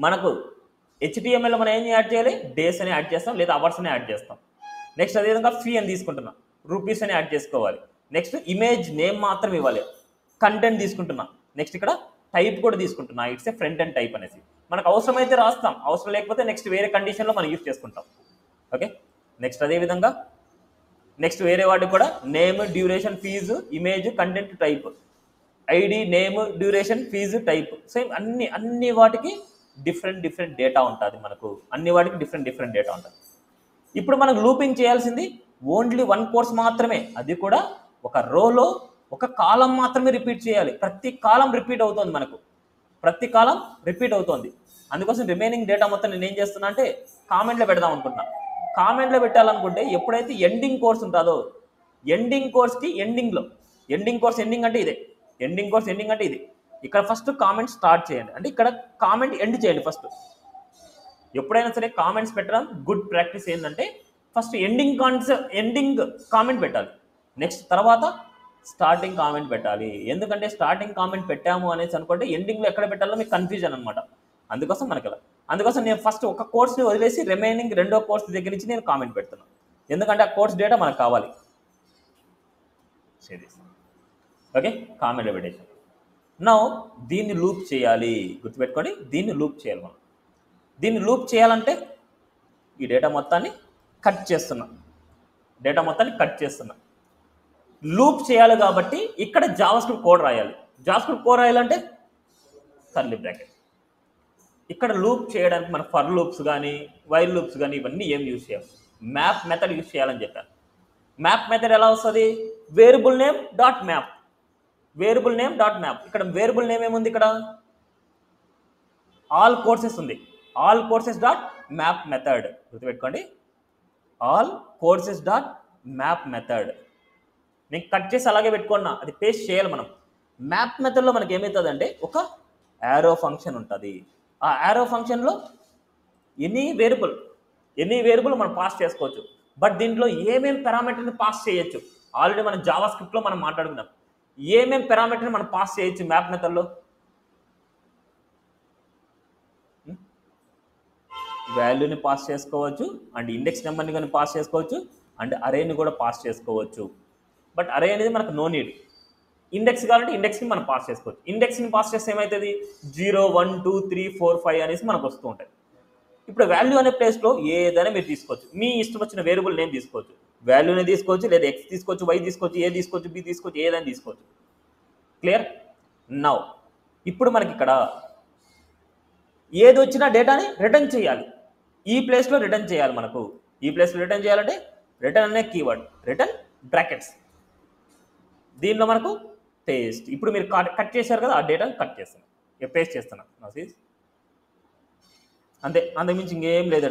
మనకు HTML మనం ఏం యాడ్ చేయాలి, డేస్ అని యాడ్ చేస్తాం లేదా అవర్స్ అని యాడ్ చేస్తాం. నెక్స్ట్ అదేవిధంగా ఫీ అని తీసుకుంటున్నాం, రూపీస్ అని యాడ్ చేసుకోవాలి. నెక్స్ట్ ఇమేజ్ నేమ్ మాత్రం ఇవ్వాలి. కంటెంట్ తీసుకుంటున్నాం. నెక్స్ట్ ఇక్కడ టైప్ కూడా తీసుకుంటున్నా, it's a front and type అనేసి. మనకు అవసరమైతే రాస్తాం, అవసరం లేకపోతే నెక్స్ట్ వేరే కండిషన్లో మనం యూజ్ చేసుకుంటాం. ఓకే, నెక్స్ట్ అదేవిధంగా నెక్స్ట్ వేరే వాటికి కూడా name, duration, fees, image, content, type, ID, name, duration, fees, type, same అన్ని వాటికి డిఫరెంట్ డేటా ఉంటుంది. మనకు అన్ని వాటికి డిఫరెంట్ డేటా ఉంటుంది. ఇప్పుడు మనం లూపింగ్ చేయాల్సింది ఓన్లీ 1 కోర్స్ మాత్రమే, అది కూడా ఒక రోలో ఒక కాలం మాత్రమే రిపీట్ చేయాలి. ప్రతి కాలం రిపీట్ అవుతుంది, మనకు ప్రతి కాలం రిపీట్ అవుతుంది. అందుకోసం రిమైనింగ్ డేటా మొత్తం నేను ఏం చేస్తున్నా అంటే కామెంట్లో పెడదాం అనుకుంటున్నా. కామెంట్లో పెట్టాలనుకుంటే ఎప్పుడైతే ఎండింగ్ కోర్స్ ఉంటుందో, ఎండింగ్ కోర్స్కి ఎండింగ్ కోర్స్ ఎండింగ్ అంటే ఇదే, ఎండింగ్ కోర్స్ ఎండింగ్ అంటే ఇది. ఇక్కడ ఫస్ట్ కామెంట్ స్టార్ట్ చేయండి, అంటే ఇక్కడ కామెంట్ ఎండ్ చేయండి. ఫస్ట్ ఎప్పుడైనా సరే కామెంట్స్ పెట్టడం గుడ్ ప్రాక్టీస్ ఏంటంటే ఫస్ట్ ఎండింగ్ కామెంట్ పెట్టాలి, నెక్స్ట్ తర్వాత స్టార్టింగ్ కామెంట్ పెట్టాలి. ఎందుకంటే స్టార్టింగ్ కామెంట్ పెట్టాము అనేసి అనుకుంటే ఎండింగ్లో ఎక్కడ పెట్టాలో మీకు కన్ఫ్యూజన్ అనమాట. అందుకోసం నేను ఫస్ట్ ఒక కోర్స్ని వదిలేసి రిమైనింగ్ రెండో కోర్స్ దగ్గర నుంచి నేను కామెంట్ పెడుతున్నాను. ఎందుకంటే ఆ కోర్స్ డేటా మనకు కావాలి. ఓకే, కామెంట్ పెట్టేసాను. నౌ దీన్ని లూప్ చేయాలి, గుర్తుపెట్టుకోండి, దీన్ని లూప్ చేయాలి. మనం దీన్ని లూప్ చేయాలంటే ఈ డేటా మొత్తాన్ని కట్ చేస్తున్నా, లూప్ చేయాలి కాబట్టి ఇక్కడ జావాస్క్రిప్ట్ కోడ్ రాయాలి. జావాస్క్రిప్ట్ కోడ్ రాయాలంటే కర్లీ బ్రాకెట్. ఇక్కడ లూప్ చేయడానికి మన ఫర్ లూప్స్ కానీ వైల్ లూప్స్ కానీ ఇవన్నీ ఏం యూజ్ చేయాలి, మ్యాప్ మెథడ్ యూజ్ చేయాలని చెప్పాను. మ్యాప్ మెథడ్ ఎలా వస్తుంది, వేరియబుల్ నేమ్ డాట్ మ్యాప్. ఇక్కడ వేరియబుల్ నేమ్ ఏముంది, ఇక్కడ ఆల్ కోర్సెస్ ఉంది, all courses dot map method. గుర్తుపెట్టుకోండి, all courses dot map method. నేను కట్ చేసి అలాగే పెట్టుకున్నా, అది పేస్ట్ చేయాలి మనం. మ్యాప్ మెథడ్లో మనకి ఏమవుతుంది అంటే ఒక యారో ఫంక్షన్ ఉంటుంది. ఆ యారో ఫంక్షన్లో ఎనీ వేరియబుల్ మనం పాస్ చేసుకోవచ్చు. బట్ దీంట్లో ఏమేమి పారామీటర్ని పాస్ చేయొచ్చు, ఆల్రెడీ మనం జావా స్క్రిప్ట్లో మనం మాట్లాడుకున్నాం. ఏమేమి పారామీటర్ని మనం పాస్ చేయొచ్చు మ్యాప్ మెథడ్లో, వాల్యూని పాస్ చేసుకోవచ్చు, అండ్ ఇండెక్స్ నెంబర్ని కానీ పాస్ చేసుకోవచ్చు, అండ్ అరేని కూడా పాస్ చేసుకోవచ్చు. బట్ అరే అనేది మనకు నో నీడ్. ఇండెక్స్ కావాలంటే ఇండెక్స్ని మనం పాస్ చేసుకోవచ్చు. ఇండెక్స్ని పాస్ చేస్తే ఏమవుతుంది, 0, 1, 2, 3, 4, 5 అనేసి మనకు వస్తూ ఉంటాయి. ఇప్పుడు వాల్యూ అనే ప్లేస్లో ఏదైనా మీరు తీసుకోవచ్చు, మీ ఇష్టం వచ్చిన వేరియబుల్ నేమ్ తీసుకోవచ్చు, వాల్యూనే తీసుకోవచ్చు, లేదా ఎక్స్ తీసుకోవచ్చు, వై తీసుకోవచ్చు, ఏ తీసుకోవచ్చు, బి తీసుకోవచ్చు, ఏదైనా తీసుకోవచ్చు. క్లియర్? నౌ ఇప్పుడు మనకి ఇక్కడ ఏది వచ్చినా డేటాని రిటర్న్ చేయాలి, ఈ ప్లేస్లో రిటర్న్ చేయాలి. మనకు ఈ ప్లేస్లో రిటర్న్ చేయాలంటే రిటర్న్ అనే కీవర్డ్, రిటర్న్ బ్రాకెట్స్, దీనిలో మనకు పేస్ట్. ఇప్పుడు మీరు కట్ చేశారు కదా, ఆ డేటాని కట్ చేస్తాను, పేస్ట్ చేస్తున్నాను. అంతే, అంతకుమించి ఇంకేం లేదు.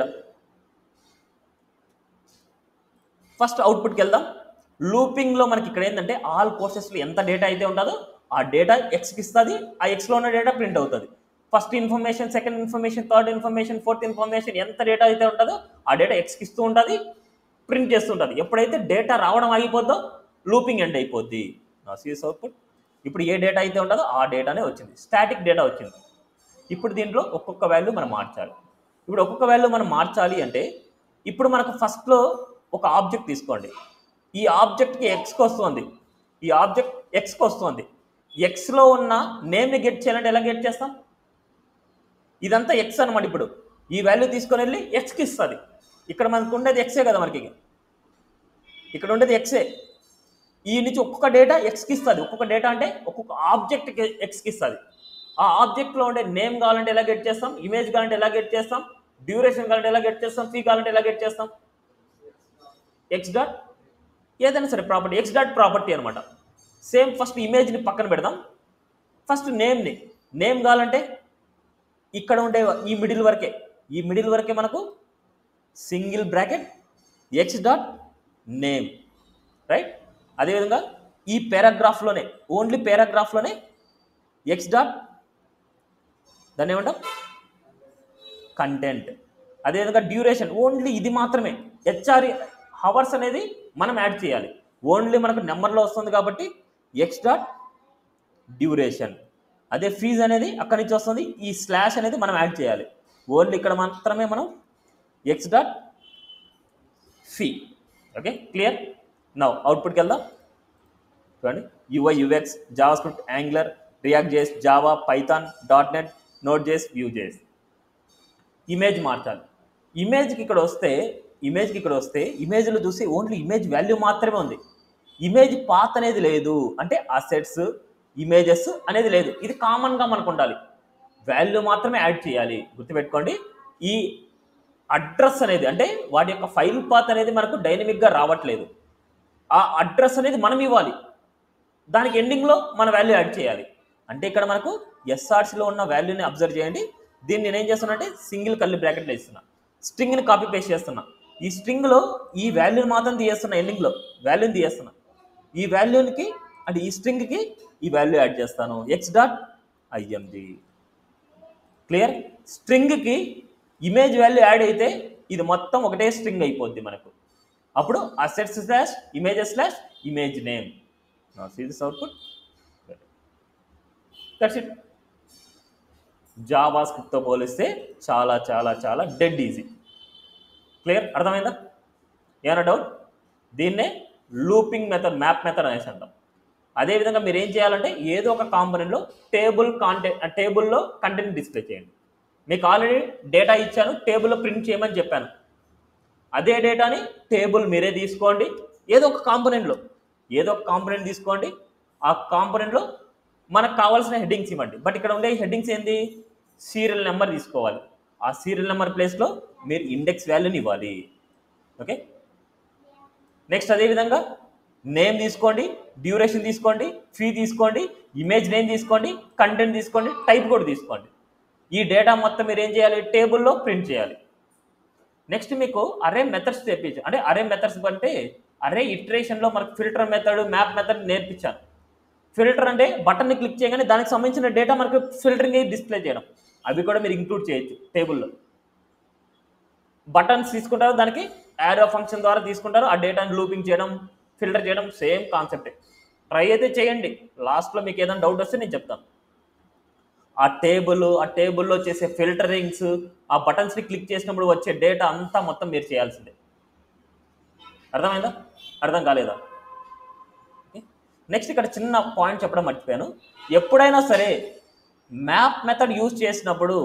ఫస్ట్ అవుట్పుట్కి వెళ్దాం. లూపింగ్లో మనకి ఇక్కడ ఏంటంటే ఆల్ కోర్సెస్లో ఎంత డేటా అయితే ఉంటుందో ఆ డేటా ఎక్స్కి ఇస్తుంది, ఆ ఎక్స్లో ఉన్న డేటా ప్రింట్ అవుతుంది. First information, second information, third information, fourth information, ఎంత డేటా అయితే ఉంటుందో ఆ డేటా ఎక్స్కి ఇస్తూ ఉంటుంది, ప్రింట్ చేస్తుంటుంది. ఎప్పుడైతే డేటా రావడం ఆగిపోద్దో లూపింగ్ ఎండ్ అయిపోద్ది. నా సిఎస్ అవుట్పుట్ ఇప్పుడు ఏ డేటా అయితే ఉంటుందో ఆ డేటానే వచ్చింది, స్టాటిక్ డేటా వచ్చింది. ఇప్పుడు దీంట్లో ఒక్కొక్క వాల్యూ మనం మార్చాలి. ఇప్పుడు ఒక్కొక్క వాల్యూ మనం మార్చాలి అంటే ఇప్పుడు మనకు ఫస్ట్లో ఒక ఆబ్జెక్ట్ తీసుకోండి, ఈ ఆబ్జెక్ట్కి ఎక్స్కి వస్తుంది, ఈ ఆబ్జెక్ట్ ఎక్స్కి వస్తుంది. ఎక్స్లో ఉన్న నేమ్ని గెట్ చేయాలంటే ఎలా గెట్ చేస్తాం, ఇదంతా ఎక్స్ అనమాట. ఇప్పుడు ఈ వాల్యూ తీసుకొని వెళ్ళి ఎక్స్కి ఇస్తుంది. ఇక్కడ మనకు ఉండేది ఎక్సే కదా, మనకి ఇక్కడ ఉండేది ఎక్సే. ఈ నుంచి ఒక్కొక్క డేటా ఎక్స్కి ఇస్తుంది. ఒక్కొక్క డేటా అంటే ఒక్కొక్క ఆబ్జెక్ట్కి ఎక్స్కి ఇస్తుంది. ఆ ఆబ్జెక్ట్లో ఉండే నేమ్ కావాలంటే ఎలా గెట్ చేస్తాం, ఇమేజ్ కావాలంటే ఎలా గెట్ చేస్తాం, డ్యూరేషన్ కావాలంటే ఎలా గెట్ చేస్తాం, ఫీ కావాలంటే ఎలా గెట్ చేస్తాం, ఎక్స్ డాట్ ఏదైనా సరే ప్రాపర్టీ, ఎక్స్ డాట్ ప్రాపర్టీ అనమాట. సేమ్ ఫస్ట్ ఇమేజ్ని పక్కన పెడదాం, ఫస్ట్ నేమ్ కావాలంటే ఇక్కడ ఉండే ఈ మిడిల్ వరకే మనకు single bracket X dot name, right. అదేవిధంగా ఈ పారాగ్రాఫ్లోనే ఓన్లీ పారాగ్రాఫ్లోనే ఎక్స్ డాట్ దాన్ని ఏమంటాం కంటెంట్. అదేవిధంగా డ్యూరేషన్ ఓన్లీ ఇది మాత్రమే, హెచ్ఆర్ హవర్స్ అనేది మనం యాడ్ చేయాలి. ఓన్లీ మనకు నెంబర్లో వస్తుంది కాబట్టి ఎక్స్ డాట్ డ్యూరేషన్. అదే ఫీజ్ అనేది అక్కడి నుంచి వస్తుంది, ఈ స్లాష్ అనేది మనం యాడ్ చేయాలి. ఓన్లీ ఇక్కడ మాత్రమే మనం X dot fee. Okay, clear? Now అవుట్పుట్కి వెళ్దాం. చూడండి, UI UX, JavaScript, Angular, React JS, Java, Python, .NET, Node JS, Vue JS. Image మార్చాలి. ఇమేజ్కి ఇక్కడ వస్తే ఇమేజ్లో చూసి ఓన్లీ ఇమేజ్ వాల్యూ మాత్రమే ఉంది. ఇమేజ్ పాత్ అనేది లేదు, అంటే అసెట్స్, ఇమేజెస్ అనేది లేదు. ఇది కామన్గా మనకు ఉండాలి. వాల్యూ మాత్రమే యాడ్ చేయాలి. గుర్తుపెట్టుకోండి, ఈ అడ్రస్ అనేది అంటే వాటి యొక్క ఫైల్ పాత్ అనేది మనకు డైనమిక్గా రావట్లేదు. ఆ అడ్రస్ అనేది మనం ఇవ్వాలి, దానికి ఎండింగ్లో మన వాల్యూ యాడ్ చేయాలి. అంటే ఇక్కడ మనకు ఎస్ఆర్సీలో ఉన్న వాల్యూని అబ్జర్వ్ చేయండి. దీన్ని నేనేం చేస్తున్నా అంటే సింగిల్ కర్లీ బ్రాకెట్లో ఇస్తున్నా, స్ట్రింగ్ని కాపీ పేస్ట్ చేస్తున్నా. ఈ స్ట్రింగ్లో ఈ వాల్యూని మాత్రం తీయేస్తున్నా, ఎండింగ్లో వాల్యూని తీయేస్తున్నా. ఈ వాల్యూనికి అంటే ఈ స్ట్రింగ్కి ఈ వాల్యూ యాడ్ చేస్తాను, ఎక్స్ డాట్ ఐఎంజీ. క్లియర్? స్ట్రింగ్కి ఇమేజ్ వాల్యూ యాడ్ అయితే ఇది మొత్తం ఒకటే స్ట్రింగ్ అయిపోద్ది మనకు. అప్పుడు assets slash images slash image name. Now see this output. That's it. జావా స్క్రిప్ట్తో పోలిస్తే చాలా చాలా చాలా డెడ్ ఈజీ. క్లియర్? అర్థమైందా? ఏమైనా డౌట్? దీన్నే లూపింగ్ మెథడ్, మ్యాప్ మెథడ్ అనేసి అంటాం. అదేవిధంగా మీరు ఏం చేయాలంటే ఏదో ఒక కాంపోనెంట్లో టేబుల్లో కంటెంట్ డిస్ప్లే చేయండి. మీకు ఆల్రెడీ డేటా ఇచ్చాను, టేబుల్లో ప్రింట్ చేయమని చెప్పాను. అదే డేటాని టేబుల్ మీరే తీసుకోండి, ఏదో ఒక కాంపోనెంట్ తీసుకోండి. ఆ కాంపోనెంట్లో మనకు కావాల్సిన హెడ్డింగ్స్ ఇవ్వండి. బట్ ఇక్కడ ఉండే హెడ్డింగ్స్ ఏంది? సీరియల్ నెంబర్ తీసుకోవాలి. ఆ సీరియల్ నెంబర్ ప్లేస్లో మీరు ఇండెక్స్ వాల్యూని ఇవ్వాలి. ఓకే, నెక్స్ట్ అదేవిధంగా నేమ్ తీసుకోండి, డ్యూరేషన్ తీసుకోండి, ఫీ తీసుకోండి, ఇమేజ్ నేమ్ తీసుకోండి, కంటెంట్ తీసుకోండి, టైప్ కూడా తీసుకోండి. ఈ డేటా మొత్తం మీరు ఏం చేయాలి? టేబుల్లో ప్రింట్ చేయాలి. నెక్స్ట్ మీకు అరే మెథడ్స్ తెప్పించు. అంటే అరే మెథడ్స్ అంటే అరే ఇటరేషన్లో మనకు ఫిల్టర్ మెథడ్, మ్యాప్ మెథడ్ నేర్పించాను. ఫిల్టర్ అంటే బటన్ని క్లిక్ చేయగానే దానికి సంబంధించిన డేటా మనకు ఫిల్టరింగ్ డిస్ప్లే చేయడం, అవి కూడా మీరు ఇంక్లూడ్ చేయొచ్చు టేబుల్లో. బటన్స్ తీసుకుంటారు, దానికి యారో ఫంక్షన్ ద్వారా తీసుకుంటారు, ఆ డేటాని లూపింగ్ చేయడం, ఫిల్టర్ చేయడం సేమ్ కాన్సెప్టే. ట్రై అయితే చేయండి, లాస్ట్లో మీకు ఏదైనా డౌట్ వస్తే నేను చెప్తాను. ఆ టేబుల్లో చేసే ఫిల్టరింగ్స్, ఆ బటన్స్ని క్లిక్ చేసినప్పుడు వచ్చే డేటా అంతా మొత్తం మీరు చేయాల్సిందే. అర్థమైందా? అర్థం కాలేదా? నెక్స్ట్ ఇక్కడ చిన్న పాయింట్ చెప్పడం మర్చిపోయాను. ఎప్పుడైనా సరే మ్యాప్ మెథడ్ యూజ్ చేసినప్పుడు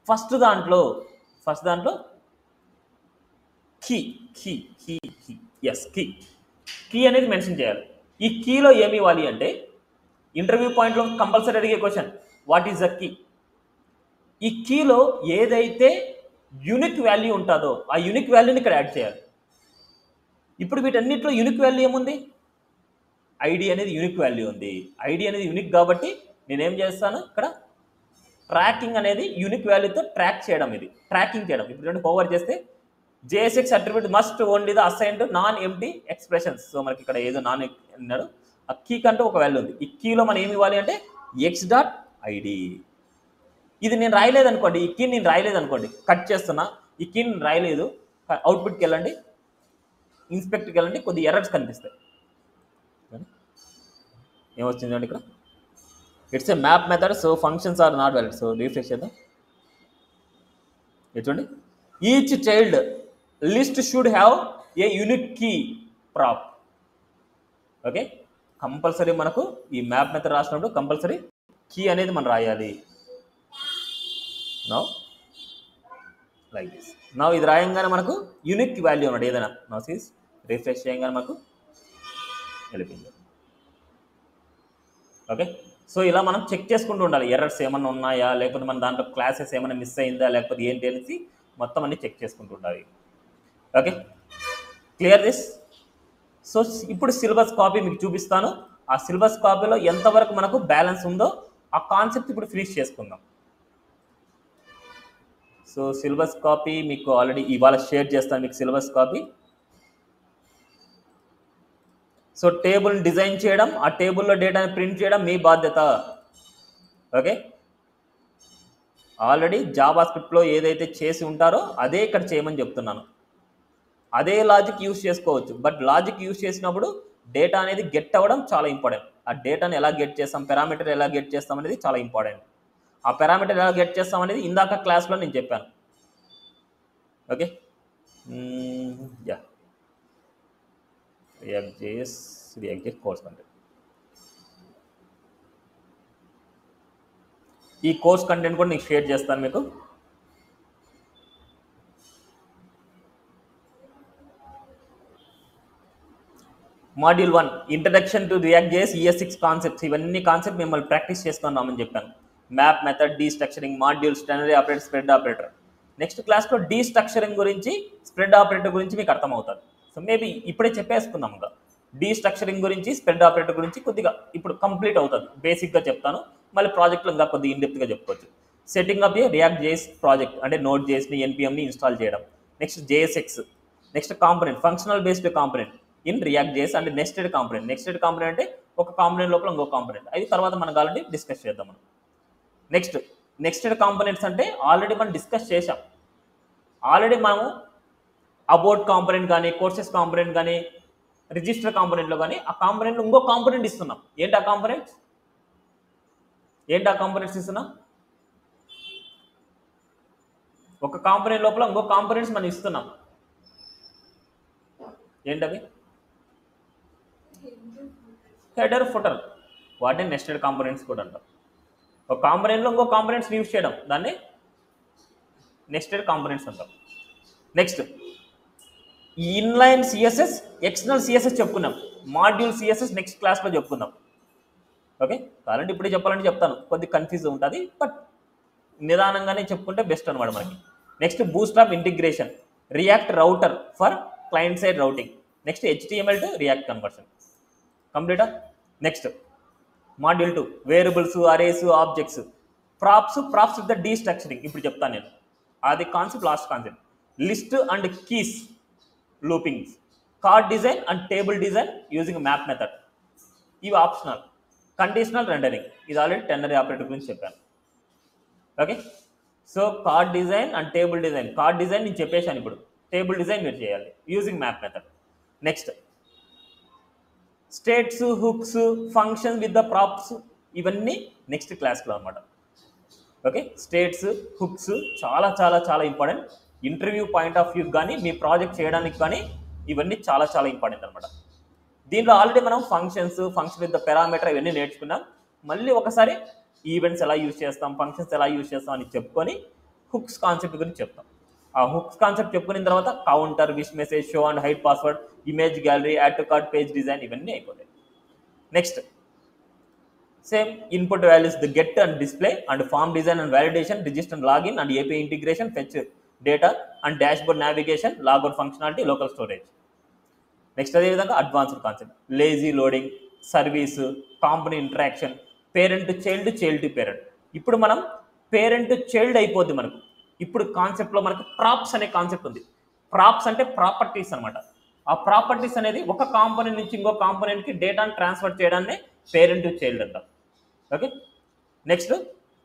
ఫస్ట్ దాంట్లో కీ అనేది మెన్షన్ చేయాలి. ఈ కీలో ఏమి ఇవ్వాలి అంటే ఇంటర్వ్యూ పాయింట్లో కంపల్సరీ అడిగే question, what is the key? ఈ కీలో ఏదైతే యూనిక్ వాల్యూ ఉంటుందో ఆ యూనిక్ వాల్యూని ఇక్కడ యాడ్ చేయాలి. ఇప్పుడు వీటన్నిటిలో యూనిక్ వాల్యూ ఏముంది? ఐడి అనేది యూనిక్ వాల్యూ ఉంది. ఐడి అనేది యూనిక్ కాబట్టి నేనేం చేస్తాను, ఇక్కడ ట్రాకింగ్ అనేది యూనిక్ వాల్యూతో ట్రాకింగ్ చేయడం. ఇప్పుడు ఓవర్ చేస్తే JSX attribute must only the assigned non empty expressions. So మనకి ఇక్కడ ఏదో నాన్ అన్నాడు, ఆ కీ కంటూ ఒక వాల్యూ ఉంది. ఈ కీలో మనం ఏమి ఇవ్వాలి అంటే ఎక్స్ డాట్ ఐడి. ఇది నేను రాయలేదనుకోండి, ఈ కీ నేను రాయలేదనుకోండి, కట్ చేస్తున్నా, ఈ కీ నేను రాయలేదు, అవుట్పుట్కి వెళ్ళండి, ఇన్స్పెక్ట్కి వెళ్ళండి, కొద్ది ఎర్రర్స్ కనిపిస్తాయి. ఏమొచ్చింది అండి ఇక్కడ? It's a map method, so functions are not valid. So refresh చేద్దాం. చూడండి, each child list should have a unique key prop. Okay, compulsory మనకు ఈ మ్యాప్ మెథడ్ రాసినప్పుడు కంపల్సరీ కీ అనేది మనం రాయాలి. Now like this. నౌ ఇది రాయంగానే మనకు యూనిక్ వాల్యూ అన్నమాట ఏదైనా. నౌ సీస్ రిఫ్రెష్ చేయగానే మనకు వెళ్ళిపోయింది. ఓకే, సో ఇలా మనం చెక్ చేసుకుంటూ ఉండాలి, ఎర్రర్స్ ఏమన్నా ఉన్నాయా, లేకపోతే మన దాంట్లో క్లాసెస్ ఏమైనా మిస్ అయిందా, లేకపోతే ఏంటి అనేసి మొత్తం అన్ని చెక్ చేసుకుంటూ ఉండాలి. Okay, clear this? సో ఇప్పుడు సిలబస్ కాపీ మీకు చూపిస్తాను. ఆ సిలబస్ కాపీలో ఎంతవరకు మనకు బ్యాలెన్స్ ఉందో ఆ కాన్సెప్ట్ ఇప్పుడు ఫినిష్ చేసుకుందాం. సో సిలబస్ కాపీ మీకు ఆల్రెడీ ఇవాళ షేర్ చేస్తాను, మీకు సిలబస్ కాపీ. సో టేబుల్ని డిజైన్ చేయడం, ఆ టేబుల్లో డేటాని ప్రింట్ చేయడం మీ బాధ్యత. ఓకే, ఆల్రెడీ జావా స్క్రిప్ట్లో ఏదైతే చేసి ఉంటారో అదే ఇక్కడ చేయమని చెప్తున్నాను. అదే లాజిక్ యూజ్ చేసుకోవచ్చు, బట్ లాజిక్ యూజ్ చేసినప్పుడు డేటా అనేది గెట్ అవ్వడం చాలా ఇంపార్టెంట్. ఆ డేటాని ఎలా గెట్ చేస్తాం, పారామీటర్ ఎలా గెట్ చేస్తాం అనేది చాలా ఇంపార్టెంట్. ఆ పారామీటర్ ఎలా గెట్ చేస్తాం అనేది ఇందాక క్లాస్లో నేను చెప్పాను. Okay, yeah, React.js course content. ఈ కోర్స్ కంటెంట్ కూడా నేను షేర్ చేస్తాను మీకు. Module 1 introduction to React.js ES6 concepts. ఇవన్నీ కాన్సెప్ట్ మిమ్మల్ని ప్రాక్టీస్ చేసుకుందామని చెప్పాను. Map, method, destructuring, modules, ternary operator, spread operator. Next క్లాస్లో డీస్ట్రక్చరింగ్ గురించి, స్ప్రెడ్ ఆపరేటర్ గురించి మీకు అర్థమవుతుంది. సో మేబీ ఇప్పుడే చెప్పేసుకుందాం. ఇంకా డీస్ట్రక్చరింగ్ గురించి, స్ప్రెడ్ ఆపరేటర్ గురించి కొద్దిగా ఇప్పుడు కంప్లీట్ అవుతుంది. బేసిక్గా చెప్తాను, మళ్ళీ ప్రాజెక్ట్లో ఇంకా కొద్దిగా ఇన్డెప్త్గా చెప్పుకోవచ్చు. సెట్టింగ్ అప్ ఏ React.js ప్రాజెక్ట్ అంటే Node.js ని, NPMని ఇన్స్టాల్ చేయడం. Next JSX. Next component, functional based component in React.js అంటే నెస్టెడ్ కాంపోనెంట్. నెస్టెడ్ కాంపోనెంట్ అంటే ఒక కాంపోనెంట్ లోపల ఇంకో కాంపోనెంట్. అది తర్వాత మనం కావాలంటే డిస్కస్ చేద్దాం మనం. నెక్స్ట్ నెస్టెడ్ కాంపోనెంట్స్ అంటే ఆల్రెడీ మనం డిస్కస్ చేసాం. ఆల్రెడీ మనము అబౌట్ కాంపోనెంట్ కానీ, కోర్సెస్ కాంపోనెంట్ కానీ, రిజిస్టర్ కాంపోనెంట్లో కానీ ఆ కాంపోనెంట్లో ఇంకో కాంపోనెంట్ ఇస్తున్నాం. ఏంటి ఆ కాంపోనెంట్స్ ఇస్తున్నాం? ఒక కాంపోనెంట్ లోపల ఇంకో కాంపోనెంట్స్ మనం ఇస్తున్నాం. ఏంటవి? Header, footer. వాటిని నెస్టెడ్ కాంపోనెంట్స్ కూడా అంటాం. ఒక కాంపోనెంట్లో ఇంకో కాంపోనెంట్స్ యూజ్ చేయడం, దాన్ని నెస్టెడ్ కాంపోనెంట్స్ అంటాం. Next inline CSS, external CSS చెప్పుకున్నాం. మాడ్యూల్ CSS నెక్స్ట్ క్లాస్లో చెప్పుకుందాం. ఓకే, కావాలంటే ఇప్పుడే చెప్పాలంటే చెప్తాను, కొద్దిగా కన్ఫ్యూజ్ ఉంటుంది, బట్ నిదానంగానే చెప్పుకుంటే బెస్ట్ అనమాట మనకి. Next Bootstrap integration, React router for client side routing. Next HTML to React conversion. కంప్లీటా? Next module 2 variables, arrays, objects, props with the destructuring. ఇప్పుడు చెప్తాను నేను, అది concept, last concept. List and keys loopings, card design and table design using map method. ఇవి optional. Conditional rendering, ఇది already ternary operator గురించి చెప్పాను. Okay, so card design and table design. Card design నేను చెప్పేశాను, ఇప్పుడు టేబుల్ డిజైన్ మీరు చేయాలి using map method. Next states, hooks, function with the props, ఇవన్నీ నెక్స్ట్ క్లాస్లో అనమాట. ఓకే, స్టేట్స్, హుక్స్ చాలా చాలా చాలా important. Interview point of view కానీ, మీ ప్రాజెక్ట్ చేయడానికి కానీ ఇవన్నీ చాలా చాలా ఇంపార్టెంట్ అనమాట. దీంట్లో ఆల్రెడీ మనం ఫంక్షన్ విత్ ద పారామీటర్ ఇవన్నీ నేర్చుకున్నాం. మళ్ళీ ఒకసారి ఈవెంట్స్ ఎలా యూజ్ చేస్తాం, ఫంక్షన్స్ ఎలా యూజ్ చేస్తాం అని చెప్పుకొని హుక్స్ కాన్సెప్ట్ గురించి చెప్తాం. ఆ హుక్స్ కాన్సెప్ట్ చెప్పుకున్న తర్వాత counter, wish message, show and hide password, image gallery, add to cart, page design, ఇవన్నీ అయిపోతాయి. Next same input values, the get and display and form design and validation, register and login and API integration, fetch data and dashboard navigation, logout functionality, local storage. Next అదేవిధంగా advanced concept, lazy loading, service, component interaction, parent to child, child to parent. ఇప్పుడు మనం parent to child అయిపోద్ది మనకు. ఇప్పుడు కాన్సెప్ట్లో మనకు props అనే concept ఉంది. ప్రాప్స్ అంటే ప్రాపర్టీస్ అనమాట. ఆ ప్రాపర్టీస్ అనేది ఒక కాంపోనెంట్ నుంచి ఇంకో కాంపోనెంట్కి డేటాను ట్రాన్స్ఫర్ చేయడాన్ని పేరెంట్ టు చైల్డ్ అంటాం. Okay, next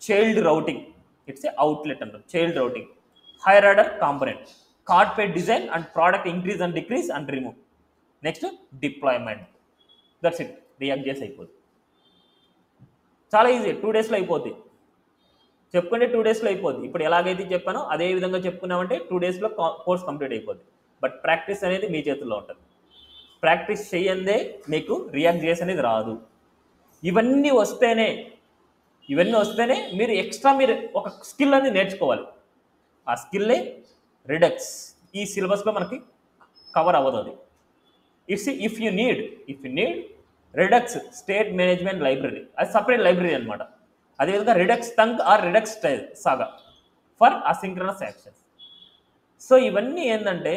child routing, it's a outlet అంటాం. Child routing, higher order component, card page design and product increase and decrease and remove. Next deployment. That's it, React.js అయిపోద్ది. చాలా easy, 2 డేస్లో అయిపోద్ది. చెప్పుకుంటే 2 డేస్లో అయిపోద్ది. ఇప్పుడు ఎలాగైతే చెప్పానో అదే విధంగా చెప్పుకున్నామంటే 2 డేస్లో కోర్స్ కంప్లీట్ అయిపోద్ది. బట్ ప్రాక్టీస్ అనేది మీ చేతుల్లో ఉంటుంది. ప్రాక్టీస్ చేయందే మీకు React.js అనేది రాదు. ఇవన్నీ వస్తేనే మీరు ఎక్స్ట్రా మీరు ఒక స్కిల్ అనేది నేర్చుకోవాలి. ఆ స్కిల్లే రిడక్స్. ఈ సిలబస్లో మనకి కవర్ అవ్వదు అది. If you need Redux state management library, అది సపరేట్ లైబ్రరీ అనమాట. అదేవిధంగా Redux thunk or Redux style saga for asynchronous actions. So ఇవన్నీ ఏంటంటే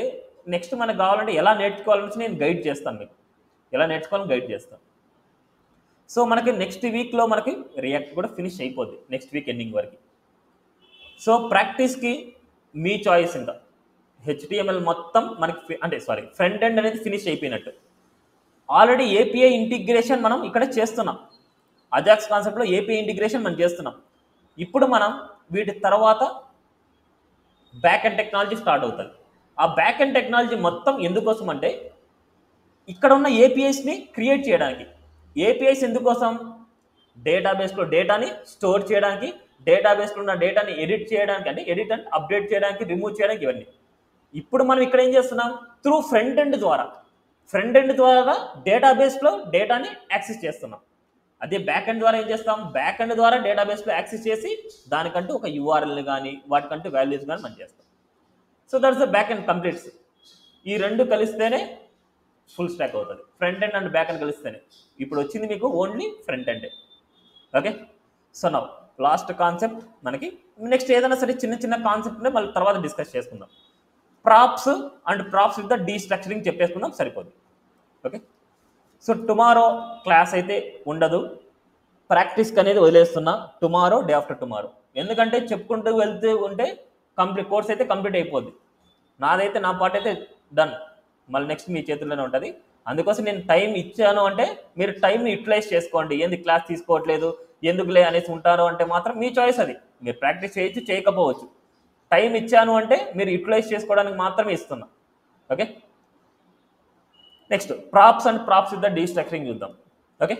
నెక్స్ట్ మనకు కావాలంటే ఎలా నేర్చుకోవాలని నేను గైడ్ చేస్తాను, మీకు ఎలా నేర్చుకోవాలని గైడ్ చేస్తాను. సో మనకి నెక్స్ట్ వీక్లో మనకి రియాక్ట్ కూడా ఫినిష్ అయిపోద్ది, నెక్స్ట్ వీక్ ఎండింగ్ వరకు. సో ప్రాక్టీస్కి మీ చాయిస్. ఇంకా HTML మొత్తం మనకి ఫ్రంట్ ఎండ్ అనేది ఫినిష్ అయిపోయినట్టు. ఆల్రెడీ API ఇంటిగ్రేషన్ మనం ఇక్కడ చేస్తున్నాం. అజాక్స్ కాన్సెప్ట్లో API ఇంటిగ్రేషన్ మనం చేస్తున్నాం. ఇప్పుడు మనం వీటి తర్వాత బ్యాక్ ఎండ్ టెక్నాలజీ స్టార్ట్ అవుతుంది. ఆ బ్యాక్ ఎండ్ టెక్నాలజీ మొత్తం ఎందుకోసం అంటే ఇక్కడ ఉన్న ఏపీఐస్ని క్రియేట్ చేయడానికి. ఏపీఐస్ ఎందుకోసం? డేటాబేస్లో డేటాని స్టోర్ చేయడానికి, డేటాబేస్లో ఉన్న డేటాని ఎడిట్ చేయడానికి, అంటే ఎడిట్ అండ్ అప్డేట్ చేయడానికి, రిమూవ్ చేయడానికి, ఇవన్నీ. ఇప్పుడు మనం ఇక్కడ ఏం చేస్తున్నాం? త్రూ ఫ్రంట్ ఎండ్ ద్వారా డేటాబేస్లో డేటాని యాక్సెస్ చేస్తున్నాం. అదే బ్యాక్ ఎండ్ ద్వారా ఏం చేస్తాం? బ్యాక్ ఎండ్ ద్వారా డేటాబేస్లో యాక్సెస్ చేసి దానికంటూ ఒక యూఆర్ఎల్ని కానీ వాటికంటూ వాల్యూస్ కానీ మనం చేస్తాం. So that's the back end completes. ఈ రెండు కలిస్తేనే ఫుల్ స్టాక్ అవుతుంది. Front end and back end కలిస్తేనే. ఇప్పుడు వచ్చింది మీకు only front end. Okay, so now last concept మనకి. నెక్స్ట్ ఏదైనా సరే చిన్న చిన్న కాన్సెప్ట్ ఉంటే మళ్ళీ తర్వాత డిస్కస్ చేసుకుందాం. Props and props with the destructuring చెప్పేసుకుందాం, సరిపోద్ది. ఓకే, సో టుమారో క్లాస్ అయితే ఉండదు, ప్రాక్టీస్కి అనేది వదిలేస్తున్నా. Tomorrow, day after tomorrow. ఎందుకంటే చెప్పుకుంటూ వెళ్తూ ఉంటే కంప్లీట్ కోర్స్ అయితే కంప్లీట్ అయిపోద్ది. నాదైతే నా పార్ట్ అయితే డన్. మళ్ళీ నెక్స్ట్ మీ చేతుల్లోనే ఉంటుంది. అందుకోసం నేను టైం ఇచ్చాను అంటే మీరు టైంని యూటిలైజ్ చేసుకోండి. ఎందుకు క్లాస్ తీసుకోవట్లేదు, ఎందుకులే అనేసి ఉంటారు అంటే మాత్రం మీ చాయిస్ అది. మీరు ప్రాక్టీస్ చేయొచ్చు, చేయకపోవచ్చు. టైం ఇచ్చాను అంటే మీరు యూటిలైజ్ చేసుకోవడానికి మాత్రమే ఇస్తున్నా. Okay, next props and props with the destructuring చూద్దాం. ఓకే,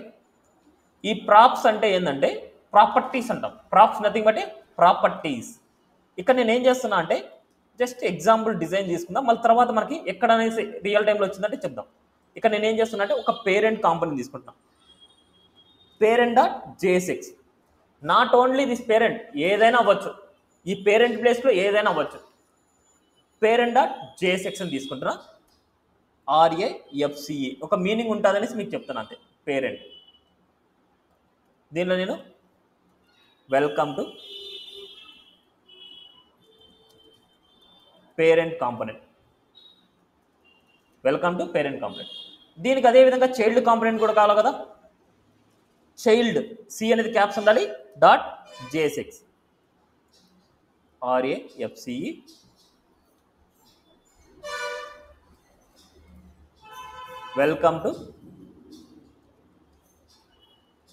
ఈ ప్రాప్స్ అంటే ఏంటంటే ప్రాపర్టీస్ అంటాం. Props nothing but properties. ఇక్కడ నేను ఏం చేస్తున్నా అంటే జస్ట్ ఎగ్జాంపుల్ డిజైన్ తీసుకుందాం, మళ్ళీ తర్వాత మనకి ఎక్కడ అనేసి రియల్ టైంలో వచ్చిందంటే చెప్దాం. ఇక్కడ నేను ఏం చేస్తున్నా అంటే ఒక పేరెంట్ కాంపోనెంట్ తీసుకుంటున్నాం, parent dot JSX. Not only this parent, ఏదైనా అవ్వచ్చు, ఈ పేరెంట్ ప్లేస్లో ఏదైనా అవ్వచ్చు. పేరెంట్ డాట్ జేఎస్ఎక్స్ అని తీసుకుంటున్నా, RAFCE. ఒక మీనింగ్ ఉంటుంది అనేసి మీకు చెప్తాను అంతే. పేరెంట్, దీనిలో నేను welcome to parent component, welcome to parent component. దీనికి అదేవిధంగా చైల్డ్ కాంపోనెంట్ కూడా కావాలి కదా. చైల్డ్ సి అనేది క్యాప్స్ ఉండాలి, dot JSX, RAFCE welcome to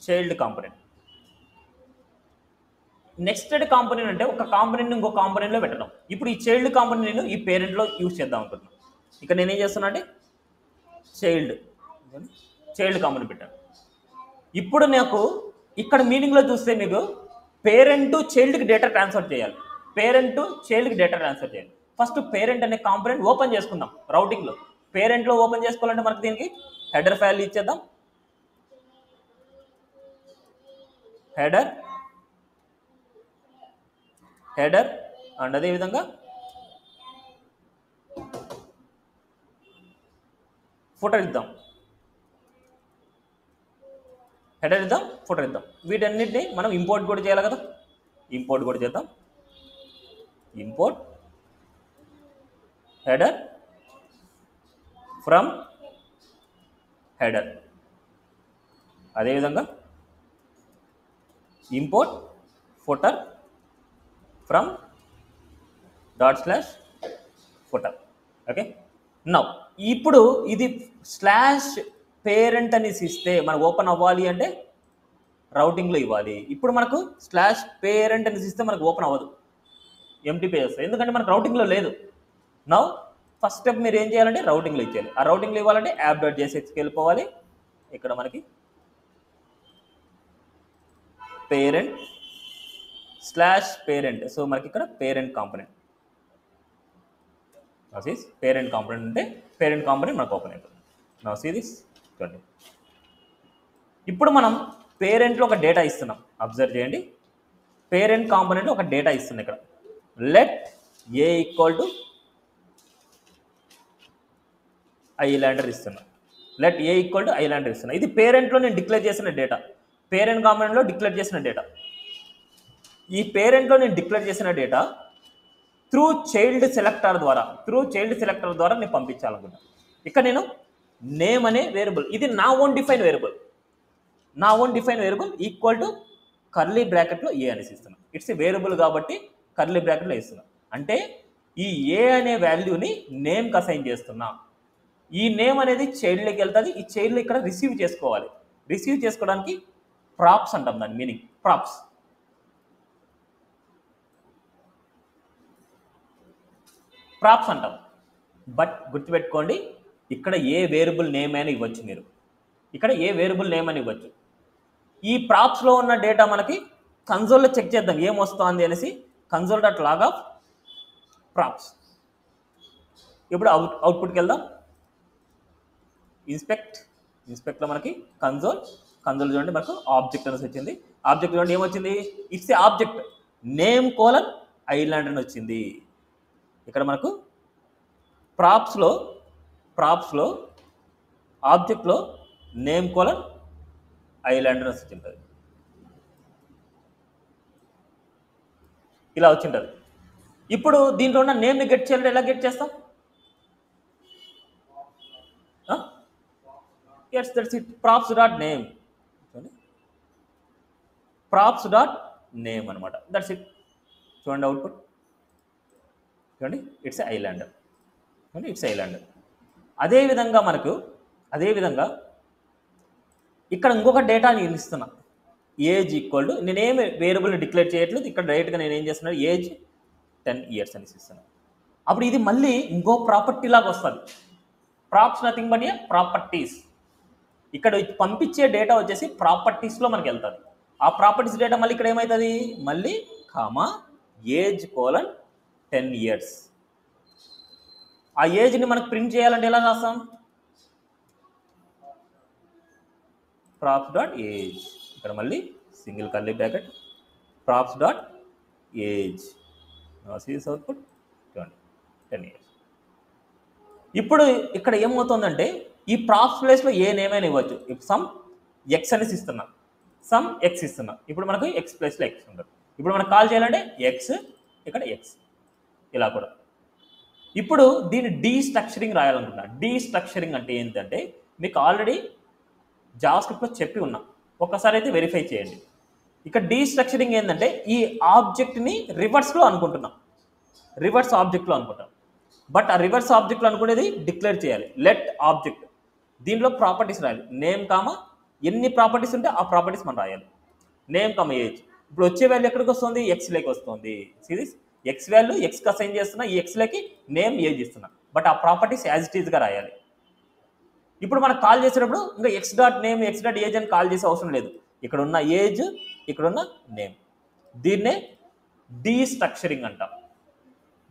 child component. Nested component అంటే ఒక కాంపోనెంట్ ఇంకో కాంపోనెంట్లో పెట్టడం. ఇప్పుడు ఈ చైల్డ్ కాంపోనెంట్ నేను ఈ పేరెంట్లో యూజ్ చేద్దాం అనుకుంటున్నాను. ఇక్కడ నేనేం చేస్తున్నా అంటే చైల్డ్ కాంపోనెంట్ పెట్టాను. ఇప్పుడు నాకు ఇక్కడ మీనింగ్లో చూస్తే మీకు పేరెంట్ టు చైల్డ్కి డేటా ట్రాన్స్ఫర్ చేయాలి. పేరెంట్ టు చైల్డ్కి డేటా ట్రాన్స్ఫర్ చేయాలి. ఫస్ట్ పేరెంట్ అనే కాంపోనెంట్ ఓపెన్ చేసుకుందాం రౌటింగ్లో. పేరెంట్లో ఓపెన్ చేసుకోవాలంటే మనకు దీనికి హెడర్ ఫైల్ ఇచ్చేద్దాం. హెడర్ అండ్ అదేవిధంగా ఫుటర్ ఇద్దాం. హెడర్ ఇద్దాం, ఫుటర్ ఇద్దాం. వీటన్నిటిని మనం ఇంపోర్ట్ కూడా చేయాలి కదా. ఇంపోర్ట్ కూడా చేద్దాం. Import header from header. అదేవిధంగా import footer from ./footer. Okay, now ఇప్పుడు ఇది స్లాష్ పేరెంట్ అనేసి ఇస్తే మనకు ఓపెన్ అవ్వాలి అంటే రౌటింగ్లో ఇవ్వాలి. ఇప్పుడు మనకు స్లాష్ పేరెంట్ అనేసి ఇస్తే మనకు ఓపెన్ అవ్వదు, ఎంటీ పేజ్ వస్తుంది. ఎందుకంటే మనకు రౌటింగ్లో లేదు. నౌ ఫస్ట్ స్టెప్ మీరు ఏం చేయాలంటే రౌటింగ్లో ఇచ్చేయాలి. ఆ రౌటింగ్లో ఇవ్వాలంటే app.jsxకి వెళ్ళిపోవాలి. ఇక్కడ మనకి పేరెంట్ స్లాష్ పేరెంట్, సో మనకి ఇక్కడ పేరెంట్ కాంపోనెంట్, పేరెంట్ కాంపోనెంట్ అంటే పేరెంట్ కాంపోనెంట్ మనకు ఓపెన్ అవుతుంది. నౌ సీ దిస్ చూడండి. ఇప్పుడు మనం పేరెంట్లో ఒక డేటా ఇస్తున్నాం. అబ్జర్వ్ చేయండి, పేరెంట్ కాంపోనెంట్లో ఒక డేటా ఇస్తుంది. ఇక్కడ let A equal to islander ఇస్తున్నా. Let A equal to islander ఇస్తున్నా. ఇది పేరెంట్లో నేను డిక్లేర్ చేసిన డేటా, పేరెంట్ కాంపోనెంట్లో డిక్లేర్ చేసిన డేటా. ఈ పేరెంట్లో నేను డిక్లేర్ చేసిన డేటా త్రూ చైల్డ్ సెలెక్టర్ ద్వారా నేను పంపించాలనుకుంటా. ఇక్కడ నేను నేమ్ అనే వేరియబుల్, ఇది నా own define variable equal to curly బ్రాకెట్లో ఏ అనేసి ఇస్తున్నా. ఇట్స్ ఏ వేరియబుల్ కాబట్టి కర్లీ బ్రాకెట్లో ఇస్తున్నా. అంటే ఈ ఏ అనే వాల్యూని నేమ్కి అసైన్ చేస్తున్నా. ఈ నేమ్ అనేది చైల్డ్లోకి వెళ్తుంది. ఈ చైల్డ్ ఇక్కడ రిసీవ్ చేసుకోవాలి. రిసీవ్ చేసుకోవడానికి ప్రాప్స్ అంటాం, దాని మీనింగ్ ప్రాప్స్ అంటాం. బట్ గుర్తుపెట్టుకోండి, ఇక్కడ ఏ వేరియబుల్ నేమ్ అయినా ఇవ్వచ్చు మీరు, ఇక్కడ ఏ వేరియబుల్ నేమ్ అని ఇవ్వచ్చు. ఈ ప్రాప్స్లో ఉన్న డేటా మనకి కన్సోల్లో చెక్ చేద్దాం ఏం వస్తుంది అనేసి. Console dot log of props. ఇప్పుడు అవుట్పుట్కి వెళ్దాం. ఇన్స్పెక్ట్లో మనకి కన్సోల్ చూడండి మనకు ఆబ్జెక్ట్ అనేసి వచ్చింది. ఆబ్జెక్ట్ చూడండి ఏమొచ్చింది, it's a object name colon island అని వచ్చింది. ఇక్కడ మనకు ప్రాప్స్లో ఆబ్జెక్ట్లో నేమ్ కోలన్ ఐలాండ్ అని వచ్చింటుంది. ఇలా వచ్చింటుంది. ఇప్పుడు దీంట్లో ఉన్న నేమ్ని గెట్ చేయాలంటే ఎలా గెట్ చేస్తాం? Yes, that's it. Props dot name, props dot name అనమాట. That's it. చూడండి అవుట్పుట్ చూడండి, ఇట్స్ ఐలాండ్. చూడండి ఇట్స్ ఐలాండ్. అదేవిధంగా ఇక్కడ ఇంకొక డేటా నేను ఇస్తున్నా. ఏజ్ ఈక్వల్ టు, నేనేమి వేరియబుల్ని డిక్లేర్ చేయట్లేదు, ఇక్కడ డైరెక్ట్గా నేను ఏం చేస్తున్నాను, ఏజ్ 10 years అని ఇస్తున్నాను. అప్పుడు ఇది మళ్ళీ ఇంకో ప్రాపర్టీ లాగా వస్తుంది. Props nothing but a properties. ఇక్కడ పంపించే డేటా వచ్చేసి ప్రాపర్టీస్లో మనకి వెళ్తుంది. ఆ ప్రాపర్టీస్ డేటా మళ్ళీ ఇక్కడ ఏమవుతుంది, మళ్ళీ కామా ఏజ్ కోలన్ 10 years. ఆ ఏజ్ని మనకు ప్రింట్ చేయాలంటే ఎలా రాస్తాం, ప్రాప్స్ డాట్ ఏజ్. ఇక్కడ మళ్ళీ single curly bracket props dot age. Serious output 10 years. ఇప్పుడు ఇక్కడ ఏమవుతుందంటే ఈ ప్రాప్స్ ప్లేస్లో ఏ నేమైనా ఇవ్వచ్చు. సమ్ ఎక్స్ అనేసి ఇస్తున్నా, సమ్ ఎక్స్ ఇస్తున్నా. ఇప్పుడు మనకు ఎక్స్ ప్లేస్లో ఎక్స్ ఉంటుంది. ఇప్పుడు మనకు కాల్ చేయాలంటే ఎక్స్, ఇక్కడ ఎక్స్, ఇలా కూడా. ఇప్పుడు దీన్ని డీస్ట్రక్చరింగ్ రాయాలనుకున్నా. డీస్ట్రక్చరింగ్ అంటే ఏంటంటే మీకు ఆల్రెడీ జావాస్క్రిప్ట్లో చెప్పి ఉన్నా, ఒక్కసారి అయితే వెరిఫై చేయండి. ఇక్కడ డీస్ట్రక్చరింగ్ ఏంటంటే ఈ ఆబ్జెక్ట్ని రివర్స్లో అనుకుంటున్నాం, రివర్స్ ఆబ్జెక్ట్లో అనుకుంటాం. బట్ ఆ రివర్స్ ఆబ్జెక్ట్లో అనుకునేది డిక్లేర్ చేయాలి. లెట్ ఆబ్జెక్ట్, దీనిలో ప్రాపర్టీస్ రాయాలి. నేమ్ కామా ఎన్ని ప్రాపర్టీస్ ఉంటే ఆ ప్రాపర్టీస్ మనం రాయాలి. Name comma age. ఇప్పుడు వచ్చే వాల్యూ ఎక్కడికి వస్తుంది, ఎక్స్లోకి వస్తుంది. సిరీస్ ఎక్స్ వాల్యూ ఎక్స్కి అసైన్ చేస్తున్నా, ఈ ఎక్స్లోకి నేమ్ ఏజ్ ఇస్తున్నా. బట్ ఆ ప్రాపర్టీస్ యాజ్ ఇట్ ఈజ్గా రాయాలి. ఇప్పుడు మనం కాల్ చేసేటప్పుడు ఇంకా X dot name, X dot age అని కాల్ చేసే అవసరం లేదు. ఇక్కడ ఉన్న ఏజ్, ఇక్కడ ఉన్న నేమ్. దీన్నే డీస్ట్రక్చరింగ్ అంటాం.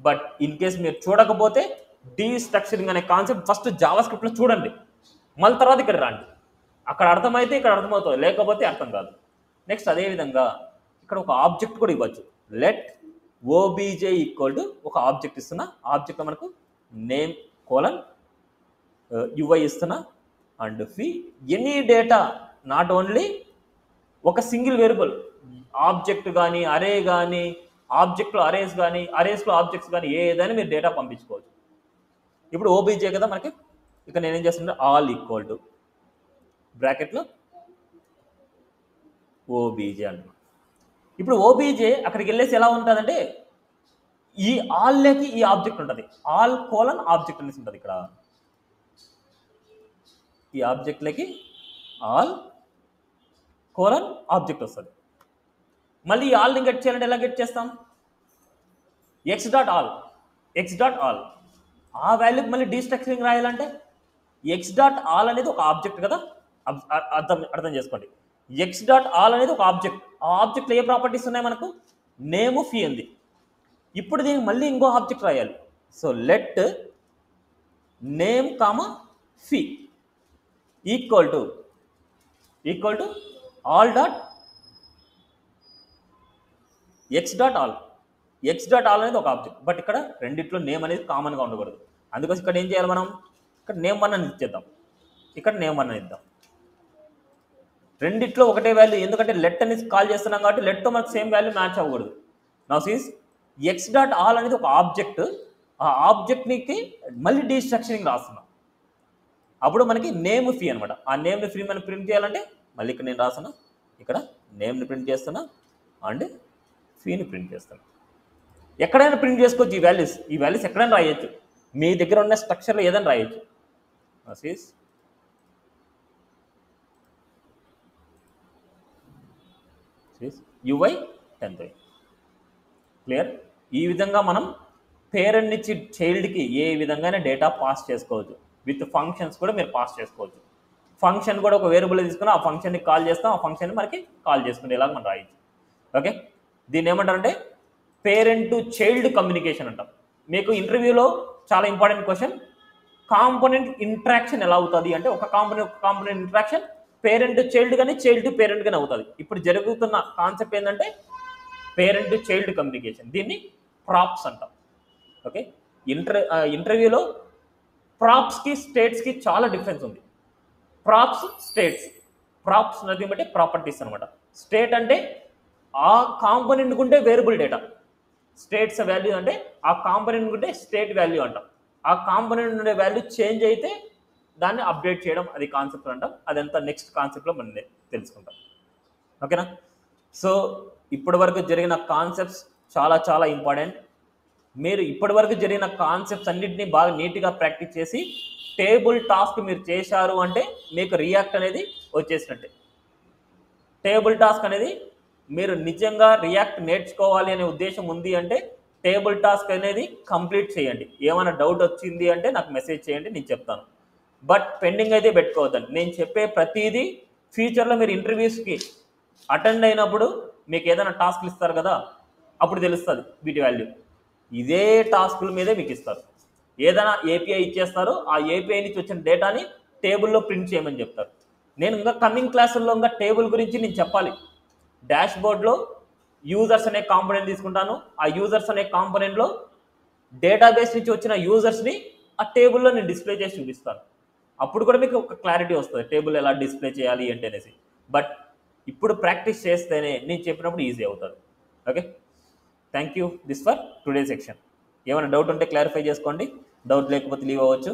బట్ ఇన్ కేస్ మీరు చూడకపోతే డీస్ట్రక్చరింగ్ అనే కాన్సెప్ట్ ఫస్ట్ జావాస్క్రిప్ట్లో చూడండి, మళ్ళీ తర్వాత ఇక్కడ రండి. అక్కడ అర్థమైతే ఇక్కడ అర్థమవుతుంది, లేకపోతే అర్థం కాదు. నెక్స్ట్ అదేవిధంగా ఇక్కడ ఒక ఆబ్జెక్ట్ కూడా ఇవ్వచ్చు. లెట్ ఓబీజే ఈక్వల్ టు ఒక ఆబ్జెక్ట్ ఇస్తున్నా. ఆబ్జెక్ట్లో మనకు నేమ్ కోలన్ యుఐ ఇస్తున్నా and fee any data, not only ఒక సింగిల్ వేరియబుల్. ఆబ్జెక్ట్ కానీ, అరే కానీ, ఆబ్జెక్ట్లో అరేస్ కానీ, అరేస్లో ఆబ్జెక్ట్స్ కానీ, ఏదైనా మీరు డేటా పంపించుకోవచ్చు. ఇప్పుడు ఓబీజే కదా మనకి. ఇక నేనేం చేస్తున్నా, ఆల్ ఈక్వల్ టు బ్రాకెట్లో ఓబీజే అంటున్నా. ఇప్పుడు ఓబీజే అక్కడికి వెళ్ళేసి ఎలా ఉంటుందంటే ఈ ఆల్లోకి ఈ ఆబ్జెక్ట్ ఉంటుంది, ఆల్ కోలన్ ఆబ్జెక్ట్ అనేసి ఉంటుంది. ఇక్కడ ఈ ఆబ్జెక్ట్లకి ఆల్ కోలన్ ఆబ్జెక్ట్ వస్తుంది. మళ్ళీ ఈ ఆల్ని గెట్ చేయాలంటే ఎలా గెట్ చేస్తాం, ఎక్స్ డాట్ ఆల్. ఆ వాల్యూకి మళ్ళీ డీస్ట్రక్చరింగ్ రాయాలంటే ఎక్స్ డాట్ ఆల్ అనేది ఒక ఆబ్జెక్ట్ కదా, అర్థం చేసుకోండి. ఎక్స్ డాట్ ఆల్ అనేది ఒక ఆబ్జెక్ట్. ఆ ఆబ్జెక్ట్లో ఏ ప్రాపర్టీస్ ఉన్నాయి మనకు, నేమ్ ఫీ ఉంది. ఇప్పుడు దీనికి మళ్ళీ ఇంకో ఆబ్జెక్ట్ రాయాలి. So let name comma fee equal to all dot X dot all. X dot all అనేది ఒక ఆబ్జెక్ట్. బట్ ఇక్కడ రెండిట్లో నేమ్ అనేది కామన్గా ఉండకూడదు. అందుకోసం ఇక్కడ ఏం చేయాలి మనం, ఇక్కడ నేమ్ 1 అని ఇచ్చేద్దాం, ఇక్కడ నేమ్ 1 అని ఇద్దాం. రెండిట్లో ఒకటే వాల్యూ, ఎందుకంటే లెట్ అని కాల్ చేస్తున్నాం కాబట్టి లెట్తో మనకు సేమ్ వాల్యూ మ్యాచ్ అవ్వకూడదు. Now sees X dot all అనేది ఒక ఆబ్జెక్ట్. ఆ ఆబ్జెక్ట్కి మళ్ళీ డీస్ట్రక్చరింగ్ రాస్తున్నాం. అప్పుడు మనకి నేమ్ ఫీ అనమాట. ఆ నేమ్ని ఫ్రీ మనం ప్రింట్ చేయాలంటే మళ్ళీ ఇక్కడ నేను రాస్తున్నా, ఇక్కడ నేమ్ని ప్రింట్ చేస్తున్నా అండ్ ఫీని ప్రింట్ చేస్తున్నా. ఎక్కడైనా ప్రింట్ చేసుకోవచ్చు ఈ వాల్యూస్ ఎక్కడైనా రాయొచ్చు. మీ దగ్గర ఉన్న స్ట్రక్చర్లో ఏదైనా రాయొచ్చు. Sees UI 10th. క్లియర్? ఈ విధంగా మనం పేరెంట్ నుంచి చైల్డ్కి ఏ విధంగానే డేటా పాస్ చేసుకోవచ్చు. విత్ ఫంక్షన్స్ కూడా మీరు పాస్ చేసుకోవచ్చు. ఫంక్షన్ కూడా ఒక వేరియబుల్ తీసుకుని ఆ ఫంక్షన్ని కాల్ చేస్తాం, ఆ ఫంక్షన్ని మనకి కాల్ చేసుకునే ఇలాగ మనం రాయొచ్చు. ఓకే, దీన్ని ఏమంటారంటే పేరెంట్ టు చైల్డ్ కమ్యూనికేషన్ అంటాం. మీకు ఇంటర్వ్యూలో చాలా ఇంపార్టెంట్ క్వశ్చన్, కాంపోనెంట్ ఇంట్రాక్షన్ ఎలా అవుతుంది అంటే ఒక component interaction parent to child కానీ చైల్డ్ టు పేరెంట్ కానీ అవుతుంది. ఇప్పుడు జరుగుతున్న కాన్సెప్ట్ ఏంటంటే పేరెంట్ టు చైల్డ్ కమ్యూనికేషన్, దీన్ని ప్రాప్స్ అంటాం. ఓకే, ఇంటర్వ్యూలో ప్రాప్స్కి స్టేట్స్కి చాలా డిఫరెన్స్ ఉంది. Props, states. Props nothing but properties అనమాట. స్టేట్ అంటే ఆ కాంపోనెంట్ ఉంటే వేరియబుల్ డేటా, స్టేట్స్ వాల్యూ అంటే ఆ కాంపోనెంట్ ఉంటే స్టేట్ వాల్యూ అంటాం. ఆ కాంపోనెంట్ ఉండే వాల్యూ చేంజ్ అయితే దాన్ని అప్డేట్ చేయడం, అది కాన్సెప్ట్ అంటాం. అదంతా నెక్స్ట్ కాన్సెప్ట్లో మనం తెలుసుకుంటాం. ఓకేనా? సో ఇప్పటి వరకు జరిగిన కాన్సెప్ట్స్ చాలా చాలా ఇంపార్టెంట్. మీరు ఇప్పటి వరకు జరిగిన కాన్సెప్ట్స్ అన్నింటినీ బాగా నీట్గా ప్రాక్టీస్ చేసి టేబుల్ టాస్క్ మీరు చేశారు అంటే మీకు రియాక్ట్ అనేది వచ్చేసినట్టే. టేబుల్ టాస్క్ అనేది మీరు నిజంగా రియాక్ట్ నేర్చుకోవాలి అనే ఉద్దేశం ఉంది అంటే టేబుల్ టాస్క్ అనేది కంప్లీట్ చేయండి. ఏమైనా డౌట్ వచ్చింది అంటే నాకు మెసేజ్ చేయండి, నేను చెప్తాను. బట్ పెండింగ్ అయితే పెట్టుకోవద్దండి. నేను చెప్పే ప్రతిదీ ఫ్యూచర్లో మీరు ఇంటర్వ్యూస్కి అటెండ్ అయినప్పుడు మీకు ఏదైనా టాస్క్లు ఇస్తారు కదా, అప్పుడు తెలుస్తుంది వీటి వాల్యూ. ఇదే టాస్కుల మీదే మీకు ఇస్తారు. ఏదైనా ఏపీఐ ఇచ్చేస్తారు, ఆ ఏపీఐ నుంచి వచ్చిన డేటాని టేబుల్లో ప్రింట్ చేయమని చెప్తారు. నేను ఇంకా కమింగ్ క్లాసుల్లో ఇంకా టేబుల్ గురించి నేను చెప్పాలి. డాష్ బోర్డ్లో యూజర్స్ అనే కాంపోనెంట్ తీసుకుంటాను. ఆ యూజర్స్ అనే కాంపోనెంట్లో డేటాబేస్ నుంచి వచ్చిన యూజర్స్ని ఆ టేబుల్లో నేను డిస్ప్లే చేసి చూపిస్తాను. అప్పుడు కూడా మీకు ఒక క్లారిటీ వస్తుంది టేబుల్ ఎలా డిస్ప్లే చేయాలి అంటే అనేసి. బట్ ఇప్పుడు ప్రాక్టీస్ చేస్తేనే నేను చెప్పినప్పుడు ఈజీ అవుతుంది. Okay, thank you. This for today section. ఏమైనా డౌట్ ఉంటే క్లారిఫై చేసుకోండి, డౌట్ లేకపోతే లీవ్ అవ్వచ్చు.